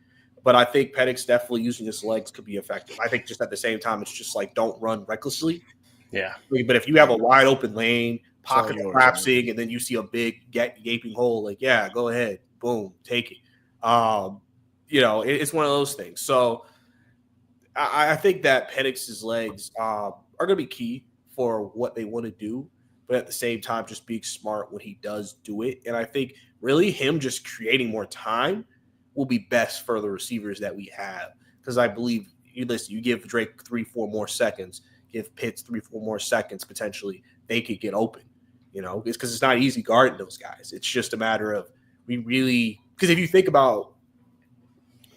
But I think Penix definitely using his legs could be effective. I think just at the same time, it's just like don't run recklessly. Yeah. But if you have a wide open lane, pocket collapsing, and then you see a big gaping hole, like, yeah, go ahead. Boom, take it. It's one of those things. So I think that Penix's legs are going to be key for what they want to do. But at the same time, just being smart when he does do it. And I think really him just creating more time will be best for the receivers that we have. Because I believe, you give Drake 3-4 more seconds, give Pitts 3-4 more seconds, potentially, they could get open. It's because it's not easy guarding those guys. It's just a matter of because if you think about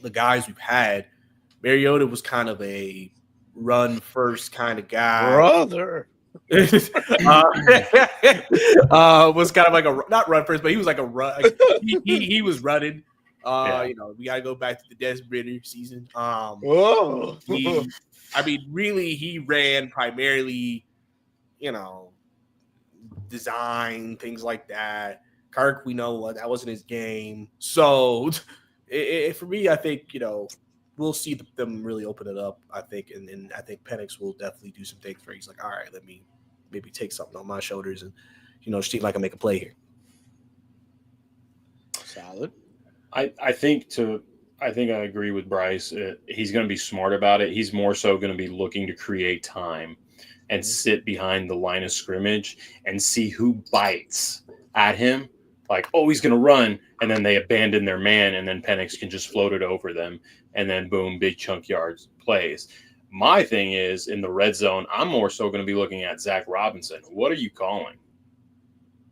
the guys we've had, Mariota was kind of a run first kind of guy. Brother. Was kind of like not run first, but he was like a run. He was running. We gotta go back to the Des Bridder season. He ran primarily, design, things like that. Kirk, we know that wasn't his game. So for me, I think, we'll see them really open it up, I think. And I think Penix will definitely do some things where he's like, all right, let me maybe take something on my shoulders and, see if I can make a play here. Solid. I think I agree with Brice. He's going to be smart about it. He's more so going to be looking to create time and sit behind the line of scrimmage and see who bites at him. Like, oh, he's going to run, and then they abandon their man, and then Penix can just float it over them, and then boom, big chunk yards plays. My thing is, in the red zone, I'm more so going to be looking at Zach Robinson. What are you calling?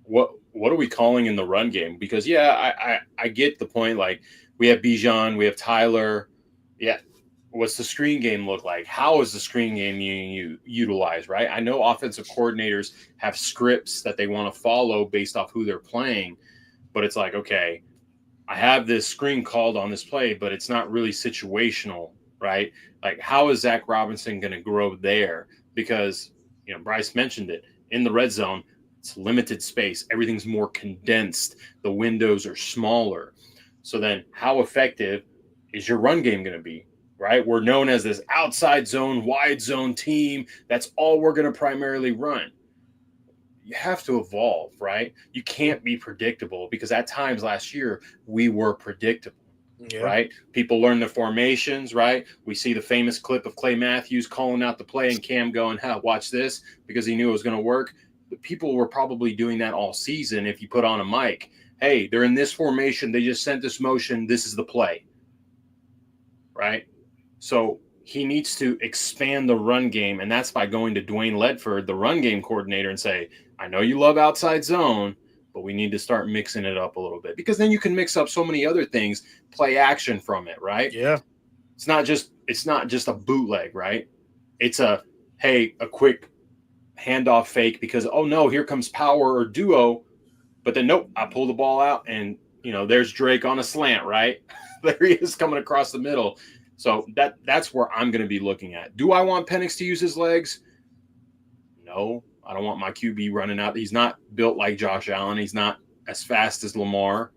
What are we calling in the run game? Because, I get the point. Like, we have Bijan, we have Tyler. Yeah, what's the screen game look like? How is the screen game being utilized, right? I know offensive coordinators have scripts that they want to follow based off who they're playing, but it's like, okay, I have this screen called on this play, but it's not really situational, right? Like, how is Zach Robinson going to grow there? Because, Brice mentioned it, in the red zone, it's limited space. Everything's more condensed. The windows are smaller. So then how effective is your run game going to be, right? We're known as this outside zone, wide zone team. That's all we're going to primarily run. You have to evolve, right? You can't be predictable, because at times last year we were predictable, right? People learn the formations, right? We see the famous clip of Clay Matthews calling out the play and Cam going, watch this, because he knew it was going to work. But people were probably doing that all season. If you put on a mic, hey, they're in this formation, they just sent this motion, this is the play, right? So he needs to expand the run game, and that's by going to Dwayne Ledford, the run game coordinator, and say, I know you love outside zone, but we need to start mixing it up a little bit, because then you can mix up so many other things, play action from it, right? Yeah. It's not just a bootleg, right? It's a quick handoff fake because, oh no, here comes power or duo. But then, nope, I pull the ball out and, there's Drake on a slant, right? There he is coming across the middle. So that's where I'm going to be looking at. Do I want Penix to use his legs? No, I don't want my QB running out. He's not built like Josh Allen. He's not as fast as Lamar.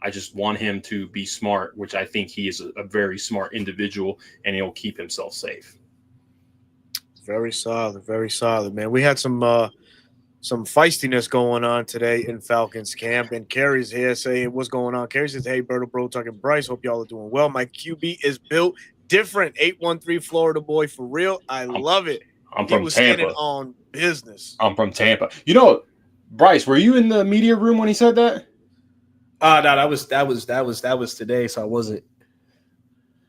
I just want him to be smart, which I think he is a very smart individual, and he'll keep himself safe. Very solid, man. We had some feistiness going on today in Falcons camp, and Kerry's here saying what's going on. Kerry says, hey, Berto Bro, talking Brice. Hope y'all are doing well. My QB is built different. 813 Florida boy, for real. I love it. I'm from Tampa. On business. I'm from Tampa. Brice, were you in the media room when he said that? No, that was today, so I wasn't.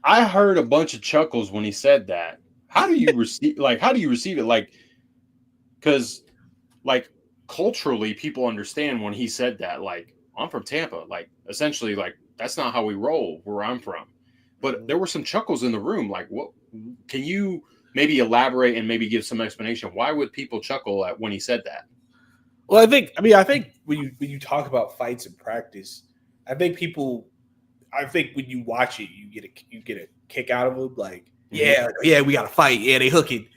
I heard a bunch of chuckles when he said that. How do you receive it? Like, because like culturally, people understand when he said that, like, I'm from Tampa, like essentially, like, that's not how we roll where I'm from. But there were some chuckles in the room. Like, what can you maybe elaborate and maybe give some explanation? Why would people chuckle at when he said that? Well, I think when you talk about fights in practice, I think when you watch it, you get a kick out of them. Like, yeah, we got to fight. Yeah, they hooking.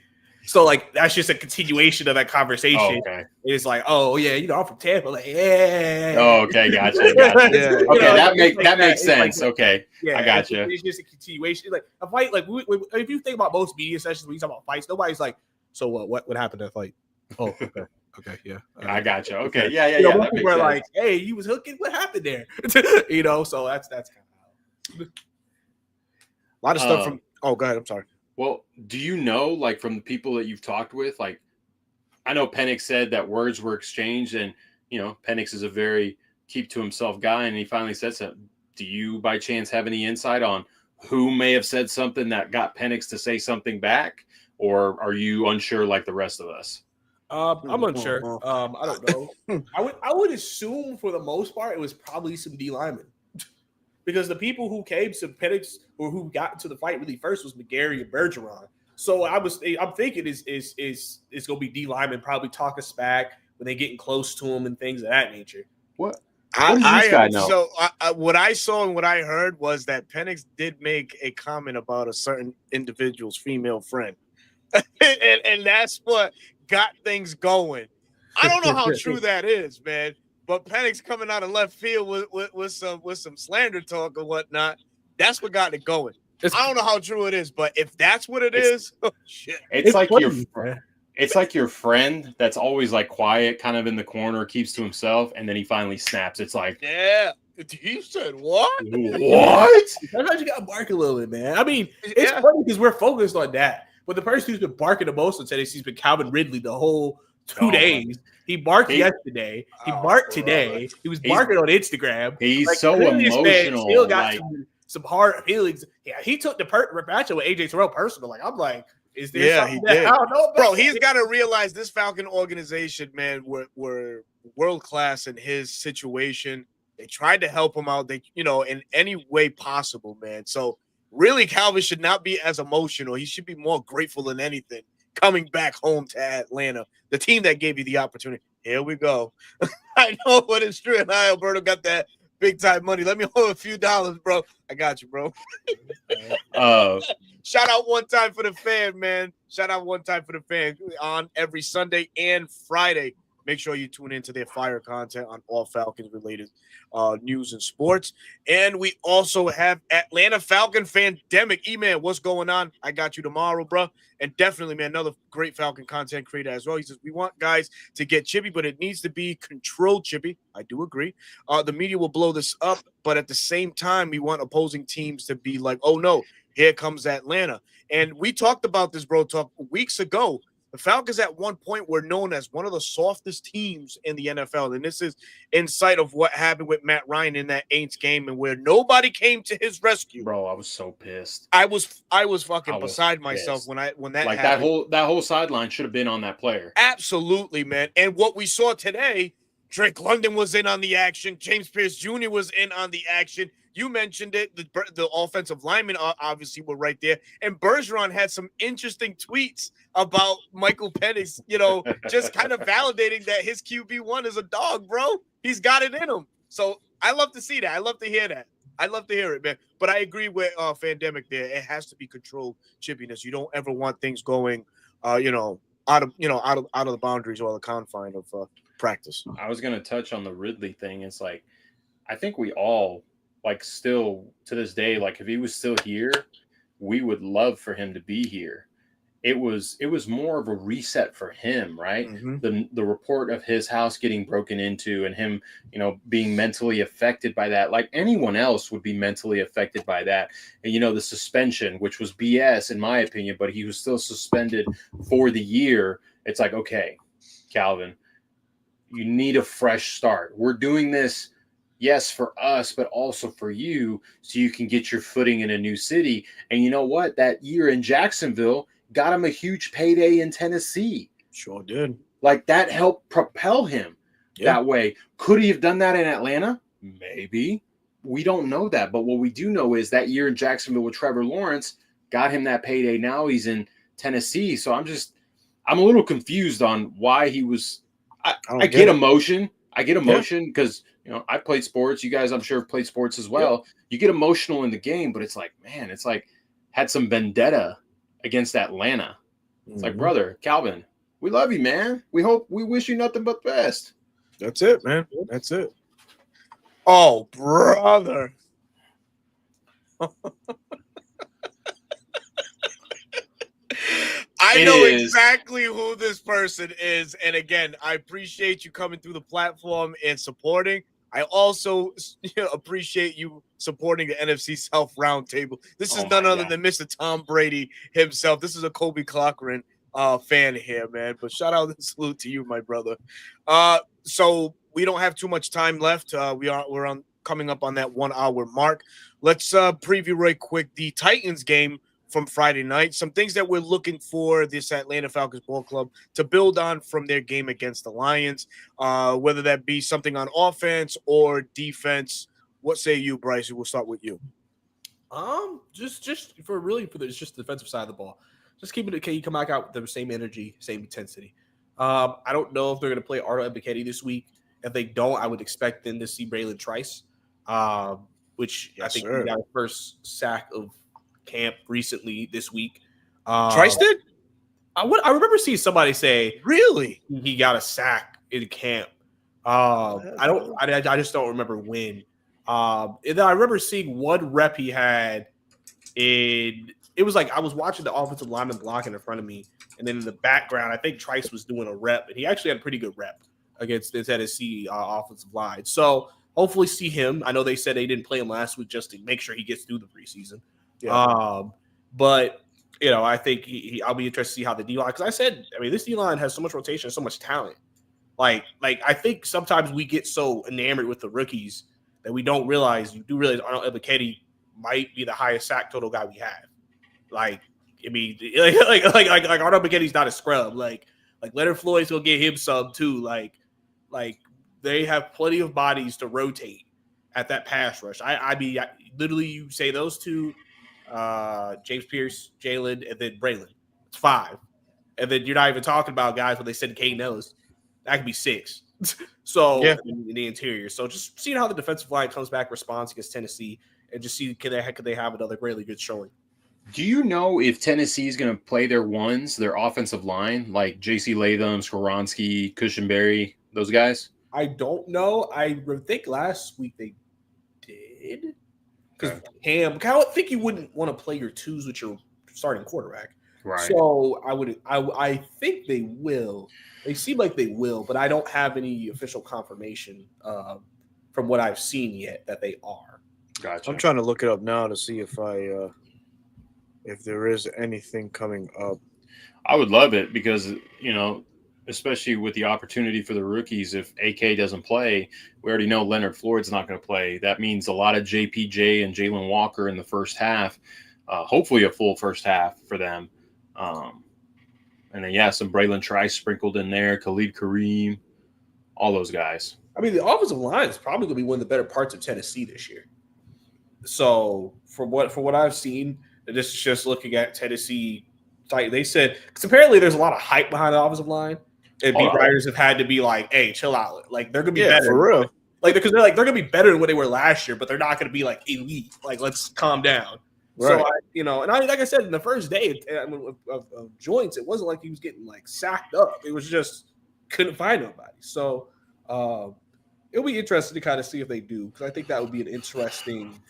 So like that's just a continuation of that conversation. Oh, okay. It's like, oh yeah, I'm from Tampa. Like, yeah. Oh, okay, gotcha. Yeah, Okay, like that makes It's sense. like, okay, yeah, I gotcha. It's just a continuation. Like a fight. Like if you think about most media sessions when you talk about fights, nobody's like, so what happened to that fight? Oh, okay, yeah. I gotcha. Okay, yeah. Most people are like, hey, you was hooking. What happened there? So that's kind of how. A lot of stuff from. Oh, go ahead. I'm sorry. Well, do you know, like, from the people that you've talked with, like, I know Penix said that words were exchanged, and Penix is a very keep to himself guy, and he finally said something. Do you, by chance, have any insight on who may have said something that got Penix to say something back, or are you unsure like the rest of us? I'm unsure. I don't know. I would assume for the most part it was probably some D linemen. Because the people who came to Penix or who got into the fight really first was McGarry and Bergeron. So I'm thinking is gonna be D lineman probably talk us back when they getting close to him and things of that nature. What? What does this guy know? So what I saw and what I heard was that Penix did make a comment about a certain individual's female friend, and that's what got things going. I don't know how true that is, man. But Penix coming out of left field with some slander talk or whatnot, that's what got it going. I don't know how true it is, but if that's what it is, oh, shit. It's like your friend that's always like quiet, kind of in the corner, keeps to himself, and then he finally snaps. It's like, yeah, he said what? What? Sometimes you gotta bark a little bit, man. I mean, it's funny because we're focused on that, but the person who's been barking the most on Tennessee's been Calvin Ridley the whole 2 days. He barked yesterday. He barked today. He was barking on Instagram. He's like, so emotional. Still got some hard feelings. Yeah, he took the matchup with AJ Terrell personal. Like I'm like, is there something that I don't know about? Bro, he's got to realize this Falcon organization, man, were world class in his situation. They tried to help him out. They, in any way possible, man. So really, Calvin should not be as emotional. He should be more grateful than anything. Coming back home to Atlanta, the team that gave you the opportunity. Here we go. I know what is true. And Alberto got that big time money. Let me hold a few dollars, bro. I got you, bro. Shout out one time for the fan, man. Shout out one time for the fan on every Sunday and Friday. Make sure you tune into their fire content on all Falcons related news and sports. And we also have Atlanta Falcon Fandemic. E-Man, what's going on? I got you tomorrow, bro. And definitely, man, another great Falcon content creator as well. He says, we want guys to get chippy, but it needs to be controlled chippy. I do agree. The media will blow this up, but at the same time, we want opposing teams to be like, oh, no, here comes Atlanta. And we talked about this, bro, weeks ago. The Falcons at one point were known as one of the softest teams in the NFL. And this is in sight of what happened with Matt Ryan in that Aints game and where nobody came to his rescue. Bro, I was so pissed. I was fucking beside myself when that like happened. that whole sideline should have been on that player. Absolutely, man. And what we saw today, Drake London was in on the action. James Pierce Jr. was in on the action. You mentioned it. The offensive linemen obviously were right there. And Bergeron had some interesting tweets about Michael Penix, just kind of validating that his QB1 is a dog, bro. He's got it in him. So I love to see that. I love to hear that. I love to hear it, man. But I agree with Fandemic there. It has to be controlled chippiness. You don't ever want things going, out of the boundaries or the confine of practice. I was going to touch on the Ridley thing. It's like, I think we all, like, still to this day, like, if he was still here, we would love for him to be here. It was more of a reset for him, right? Mm-hmm. The report of his house getting broken into and him, being mentally affected by that, like anyone else would be mentally affected by that. And, the suspension, which was BS in my opinion, but he was still suspended for the year. It's like, okay, Calvin, you need a fresh start. We're doing this, yes, for us, but also for you, so you can get your footing in a new city. And you know what? That year in Jacksonville got him a huge payday in Tennessee. Sure did. Like, that helped propel him that way. Could he have done that in Atlanta? Maybe. We don't know that. But what we do know is that year in Jacksonville with Trevor Lawrence got him that payday. Now he's in Tennessee. So I'm a little confused on why he was. I get emotion. I get emotion because, I played sports. You guys, I'm sure, have played sports as well. Yep. You get emotional in the game, but it's like, man, it's like had some vendetta against Atlanta. It's like, brother, Calvin, we love you, man. We wish you nothing but the best. That's it, man. That's it. Oh, brother. I know exactly who this person is. And again, I appreciate you coming through the platform and supporting. I also appreciate you supporting the NFC South Roundtable. This is none other than Mr. Tom Brady himself. This is a Kobe Cochran fan here, man. But shout out and salute to you, my brother. So we don't have too much time left. We're on coming up on that 1 hour mark. Let's preview right quick the Titans game from Friday night. Some things that we're looking for this Atlanta Falcons ball club to build on from their game against the Lions, whether that be something on offense or defense. What say you, Bryce? We'll start with you. Just for it's just the defensive side of the ball. Just keep it. Can you come back out with the same energy, same intensity? I don't know if they're going to play Ardo Ebiketie this week. If they don't, I would expect them to see Braylon Trice, which I think he got his first sack of camp recently this week. Trice did? I remember seeing somebody say, really, he got a sack in camp. I just don't remember when. And then I remember seeing one rep he had in. It was like I was watching the offensive lineman blocking in front of me, and then in the background, I think Trice was doing a rep, and he actually had a pretty good rep against the Tennessee offensive line. So hopefully see him. I know they said they didn't play him last week just to make sure he gets through the preseason. Yeah. But I think I'll be interested to see how the D-line, because this D-line has so much rotation, so much talent. Like I think sometimes we get so enamored with the rookies that we don't realize. You do realize Arnold Ebiketie might be the highest sack total guy we have. Like Arnold Ebiketie's not a scrub. Like Leonard Floyd's gonna get him some too. Like they have plenty of bodies to rotate at that pass rush. I literally, you say those two, James Pierce, Jalen, and then Braylon. It's 5. And then you're not even talking about guys when they said Caden Ellis. That could be 6. So in the interior. So just seeing how the defensive line comes back, responds against Tennessee, and just see could they have another really good showing. Do you know if Tennessee is going to play their offensive line, like J.C. Latham, Skoronski, Cushenberry, those guys? I don't know. I think last week they did. Because Cam, I would think you wouldn't want to play your 2s with your starting quarterback. Right. So I think they will. They seem like they will, but I don't have any official confirmation from what I've seen yet that they are. Gotcha. I'm trying to look it up now to see if there is anything coming up. I would love it because, especially with the opportunity for the rookies, if AK doesn't play, we already know Leonard Floyd's not going to play. That means a lot of JPJ and Jalen Walker in the first half, hopefully a full first half for them. And then, some Braylon Trice sprinkled in there, Khalid Kareem, all those guys. The offensive line is probably going to be one of the better parts of Tennessee this year. So from what I've seen, this is just looking at Tennessee. They said, because apparently there's a lot of hype behind the offensive line. And beat writers have had to be like, hey, chill out. Like, they're going to be better. For real. Like, because they're going to be better than what they were last year, but they're not going to be like elite. Like, let's calm down. Right. So, like I said, in the first day of joints, it wasn't like he was getting like sacked up. It was just couldn't find nobody. So it'll be interesting to kind of see if they do, because I think that would be an interesting.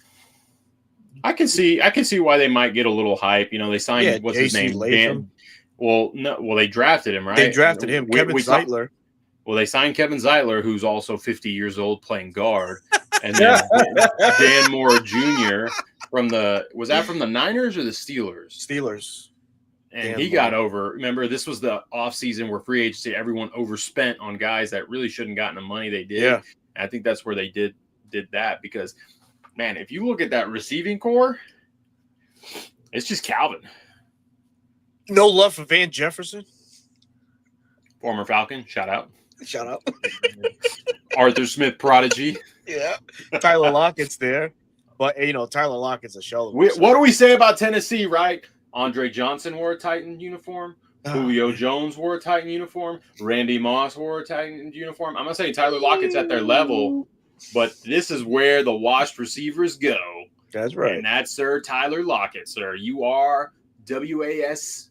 I can see why they might get a little hype. They signed what's his name? They drafted him, right? They drafted him, Kevin Zeitler. Well, they signed Kevin Zeitler, who's also 50 years old playing guard, and then Dan Moore Jr. was that from the Niners or the Steelers? Steelers. And he got over. Remember, this was the offseason where free agency, everyone overspent on guys that really shouldn't gotten the money they did. Yeah. And I think that's where they did that because, man, if you look at that receiving core, it's just Calvin. No love for Van Jefferson. Former Falcon. Shout out. Arthur Smith prodigy. Yeah. Tyler Lockett's there. But, Tyler Lockett's a show. What do we say about Tennessee, right? Andre Johnson wore a Titan uniform. Julio Jones wore a Titan uniform. Randy Moss wore a Titan uniform. I'm not saying Tyler Lockett's at their level, but this is where the washed receivers go. That's right. And that's Sir Tyler Lockett, sir. You are WASHED.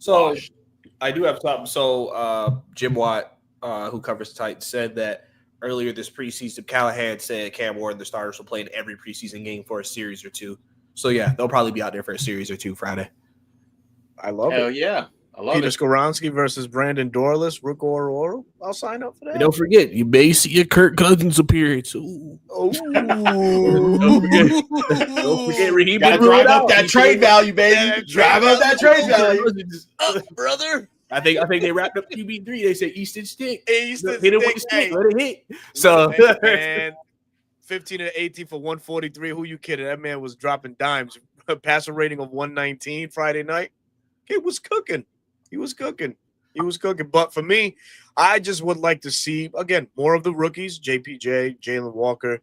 So Washed. I do have something. So Jim Watt, who covers the Titans, said that earlier this preseason, Callahan said Cam Ward and the starters will play in every preseason game for a series or two. So yeah, they'll probably be out there for a series or two Friday. I love Hell it. yeah. I love Peter it. Skoronski versus Brandon Dorless, Rick Oro. I'll sign up for that. And don't forget, you may see a Kirk Cousins appearance. Oh, Don't forget Raheem. Gotta drive up that trade value, baby. Yeah, drive up that trade value. brother. I think they wrapped up QB3. They said Easton Stick. Easton Hit it with Stick, the stick. hey. Let it hit. So Man, 15 to 18 for 143. Who you kidding? That man was dropping dimes. A passer rating of 119 Friday night. He was cooking. But for me, I just would like to see, again, more of the rookies, JPJ, Jalen Walker,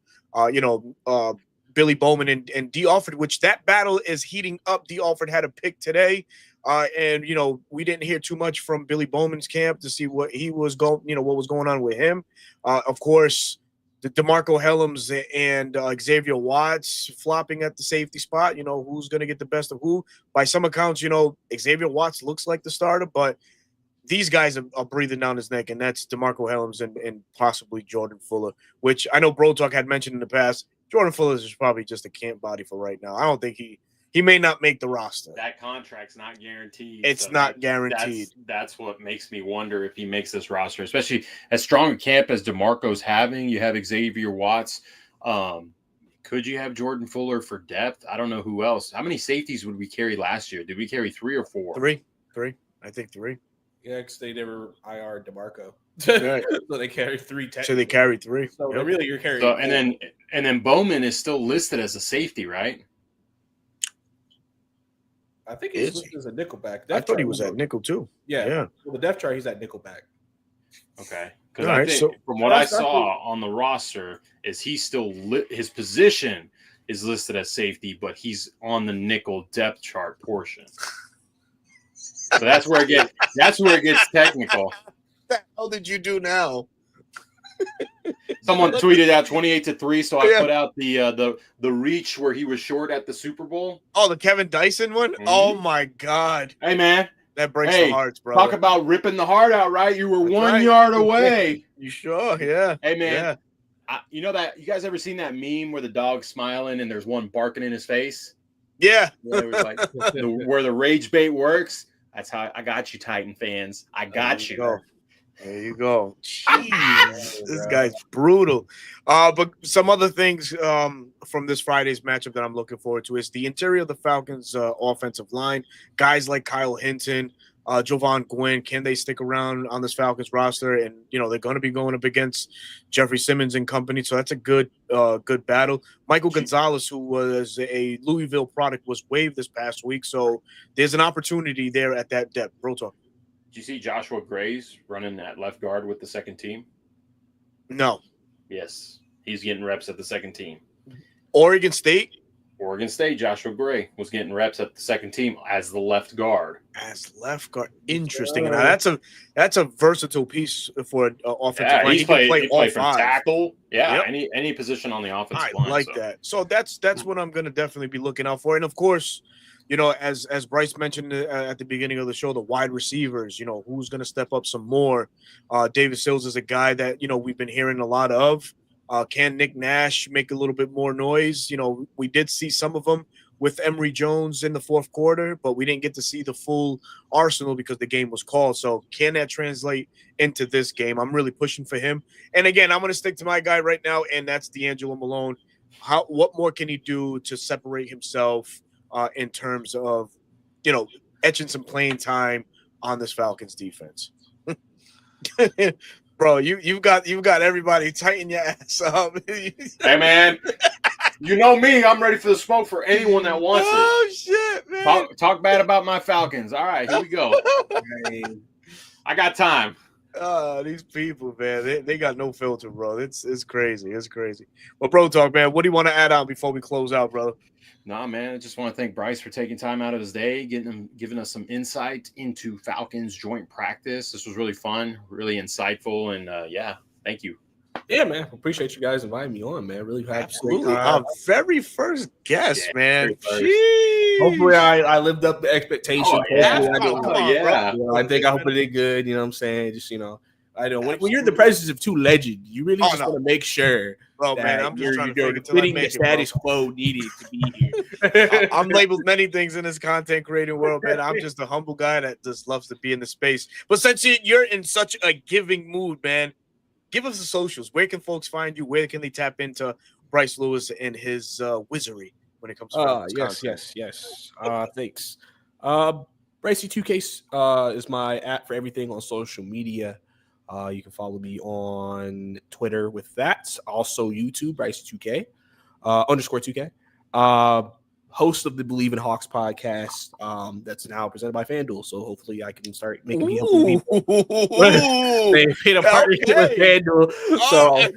Billy Bowman and D. Alford, which that battle is heating up. D. Alford had a pick today. And we didn't hear too much from Billy Bowman's camp to see what he was what was going on with him. Of course, the DeMarco Helms and Xavier Watts flopping at the safety spot. Who's going to get the best of who? By some accounts, Xavier Watts looks like the starter, but these guys are breathing down his neck, and that's DeMarco Helms and possibly Jordan Fuller, which I know Bro Talk had mentioned in the past. Jordan Fuller is probably just a camp body for right now. I don't think he may not make the roster. That contract's not guaranteed. It's not guaranteed. That's what makes me wonder if he makes this roster, especially as strong a camp as DeMarco's having. You have Xavier Watts. Could you have Jordan Fuller for depth? I don't know who else. How many safeties would we carry last year? Did we carry 3 or 4? Three. I think 3. yeah, because they never IR DeMarco. Right. So they carry 3. So they carry 3. So Yep. really, you're carrying. So and then Bowman is still listed as a safety, right? I think Is he's listed as a nickelback. I thought he was at nickel too. Yeah. Well, the depth chart, he's at nickelback. Okay. Because All I right, think so- from what I saw on the roster is he's still his position is listed as safety, but he's on the nickel depth chart portion. So that's where it gets technical. What the hell did you do now? Someone tweeted out 28-3, so I Yeah. put out the reach where he was short at the Super Bowl. Oh, the Kevin Dyson one? Mhm. Oh my God. Hey man, That breaks Hey, the hearts, bro. talk about ripping the heart out, right? You were That's 1 right. yard away. You sure? Yeah. Hey man, Yeah. you guys ever seen that meme where the dog's smiling and there's one barking in his face? Yeah. Yeah, it was like where the rage bait works. That's how I got you, Titan fans. I got you. Go. There you go. Jeez, this guy's brutal. But some other things from this Friday's matchup that I'm looking forward to is the interior of the Falcons' offensive line. Guys like Kyle Hinton, Jovan Gwynn, can they stick around on this Falcons roster? And they're going to be going up against Jeffrey Simmons and company, so that's a good battle. Michael Gonzalez, who was a Louisville product, was waived this past week, so there's an opportunity there at that depth. Bro talk. Did you see Joshua Gray's running at left guard with the second team? No. Yes, he's getting reps at the second team. Oregon State. Oregon State, Joshua Gray was getting reps at the second team as the left guard. As left guard, interesting. Now that's a versatile piece for offensive Yeah, line. he can play all from 5. tackle. Yeah, Yep. any position on the offensive I line. like that. So that's what I'm going to definitely be looking out for. And of course, as Brice mentioned at the beginning of the show, the wide receivers. Who's going to step up some more? David Sills is a guy that we've been hearing a lot of. Can Nick Nash make a little bit more noise? We did see some of them with Emory Jones in the fourth quarter, but we didn't get to see the full arsenal because the game was called. So can that translate into this game? I'm really pushing for him. And again, I'm going to stick to my guy right now, and that's D'Angelo Malone. What more can he do to separate himself in terms of, etching some playing time on this Falcons defense? Bro, you've got everybody tighten your ass up. Hey man, you know me. I'm ready for the smoke for anyone that wants it. Oh shit, man! Talk bad about my Falcons. All right, here we go. I got time. These people, man, they got no filter, bro. It's crazy. It's crazy. Well, bro, talk, man. What do you want to add on before we close out, brother? Nah, man. I just want to thank Brice for taking time out of his day, giving us some insight into Falcons joint practice. This was really fun, really insightful, and thank you. Yeah, man. Appreciate you guys inviting me on, man. Really happy. Absolutely. Our very first guest, man. very first. Jeez. Hopefully, I lived up to expectations. Oh, yeah. I think I hope I did good. You know what I'm saying? Just I know when you're in the presence of two legends, you really just want to make sure. Bro, man, I'm just trying to fake it till I fitting make the status quo needed to be here. I'm labeled many things in this content creating world, man. I'm just a humble guy that just loves to be in the space. But since you're in such a giving mood, man, give us the socials. Where can folks find you? Where can they tap into Brice Lewis and his wizardry when it comes to content? Yes. Thanks. Bricey2K is my @ for everything on social media. You can follow me on Twitter with that. Also YouTube, Bricey2K, _2K. Host of the Believe in Hawks podcast that's now presented by FanDuel. So hopefully I can start making me helping people. They made a partnership with FanDuel. So,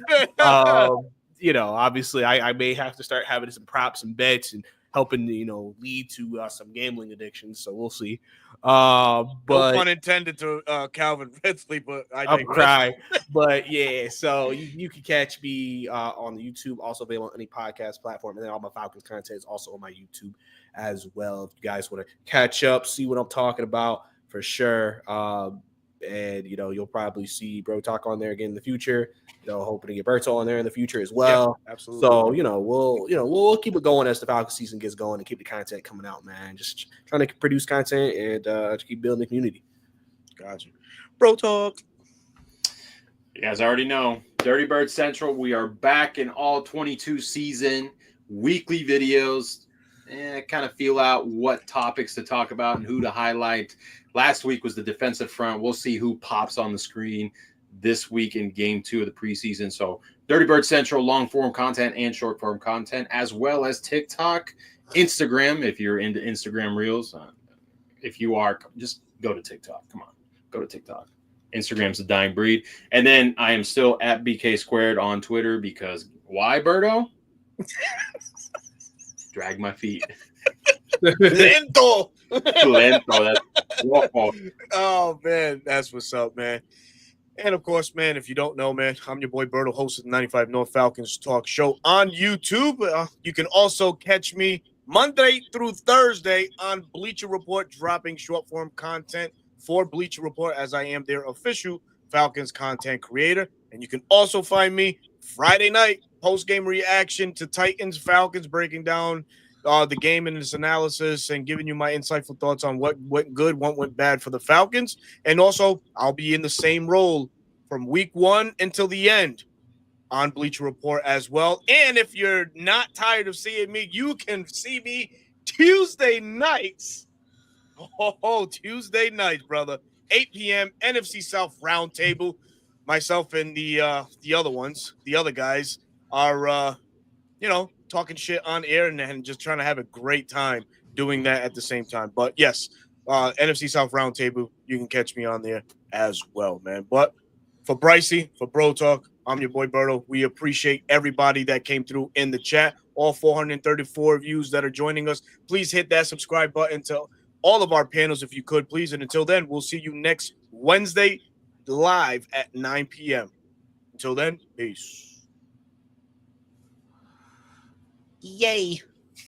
obviously I may have to start having some props and bets and helping, lead to some gambling addictions. So we'll see. But no pun intended to Calvin Ridley, but I'm crying. But yeah, so you can catch me on the YouTube, also available on any podcast platform, and then all my Falcons content is also on my YouTube as well. If you guys want to catch up, see what I'm talking about, for sure. And you'll probably see Bro Talk on there again in the future. Hoping to get Berto on there in the future as well. Yeah, absolutely. So we'll keep it going as the Falcons season gets going and keep the content coming out, man. Just trying to produce content and keep building the community. Gotcha. Bro Talk. You guys already know, Dirty Bird Central. We are back in all 22 season, weekly videos. Kind of feel out what topics to talk about and who to highlight. Last week was the defensive front. We'll see who pops on the screen this week in game 2 of the preseason. So Dirty Bird Central, long form content and short form content, as well as TikTok, Instagram, if you're into Instagram reels. If you are, just go to TikTok. Come on, go to TikTok. Instagram's a dying breed. And then I am still at BK Squared on Twitter because why, Berto? Drag my feet. Lento. That's oh man, that's what's up, man. And of course, man, if you don't know, man, I'm your boy Berto, host of the 95 North Falcons talk show on YouTube. You can also catch me Monday through Thursday on Bleacher Report, dropping short form content for Bleacher Report, as I am their official Falcons content creator. And you can also find me Friday night, post-game reaction to Titans Falcons, breaking down the game and its analysis and giving you my insightful thoughts on what went good, what went bad for the Falcons. And also, I'll be in the same role from week 1 until the end on Bleacher Report as well. And if you're not tired of seeing me, you can see me Tuesday nights. Tuesday nights, brother. 8 p.m. NFC South Roundtable. Myself and the other ones, the other guys, are talking shit on air and just trying to have a great time doing that at the same time. But yes, NFC South Roundtable, you can catch me on there as well, man. But for Bricey, for Bro Talk, I'm your boy Berto. We appreciate everybody that came through in the chat, all 434 views that are joining us. Please hit that subscribe button to all of our panels if you could, please. And until then, we'll see you next Wednesday live at 9 p.m. Until then, peace. Yay.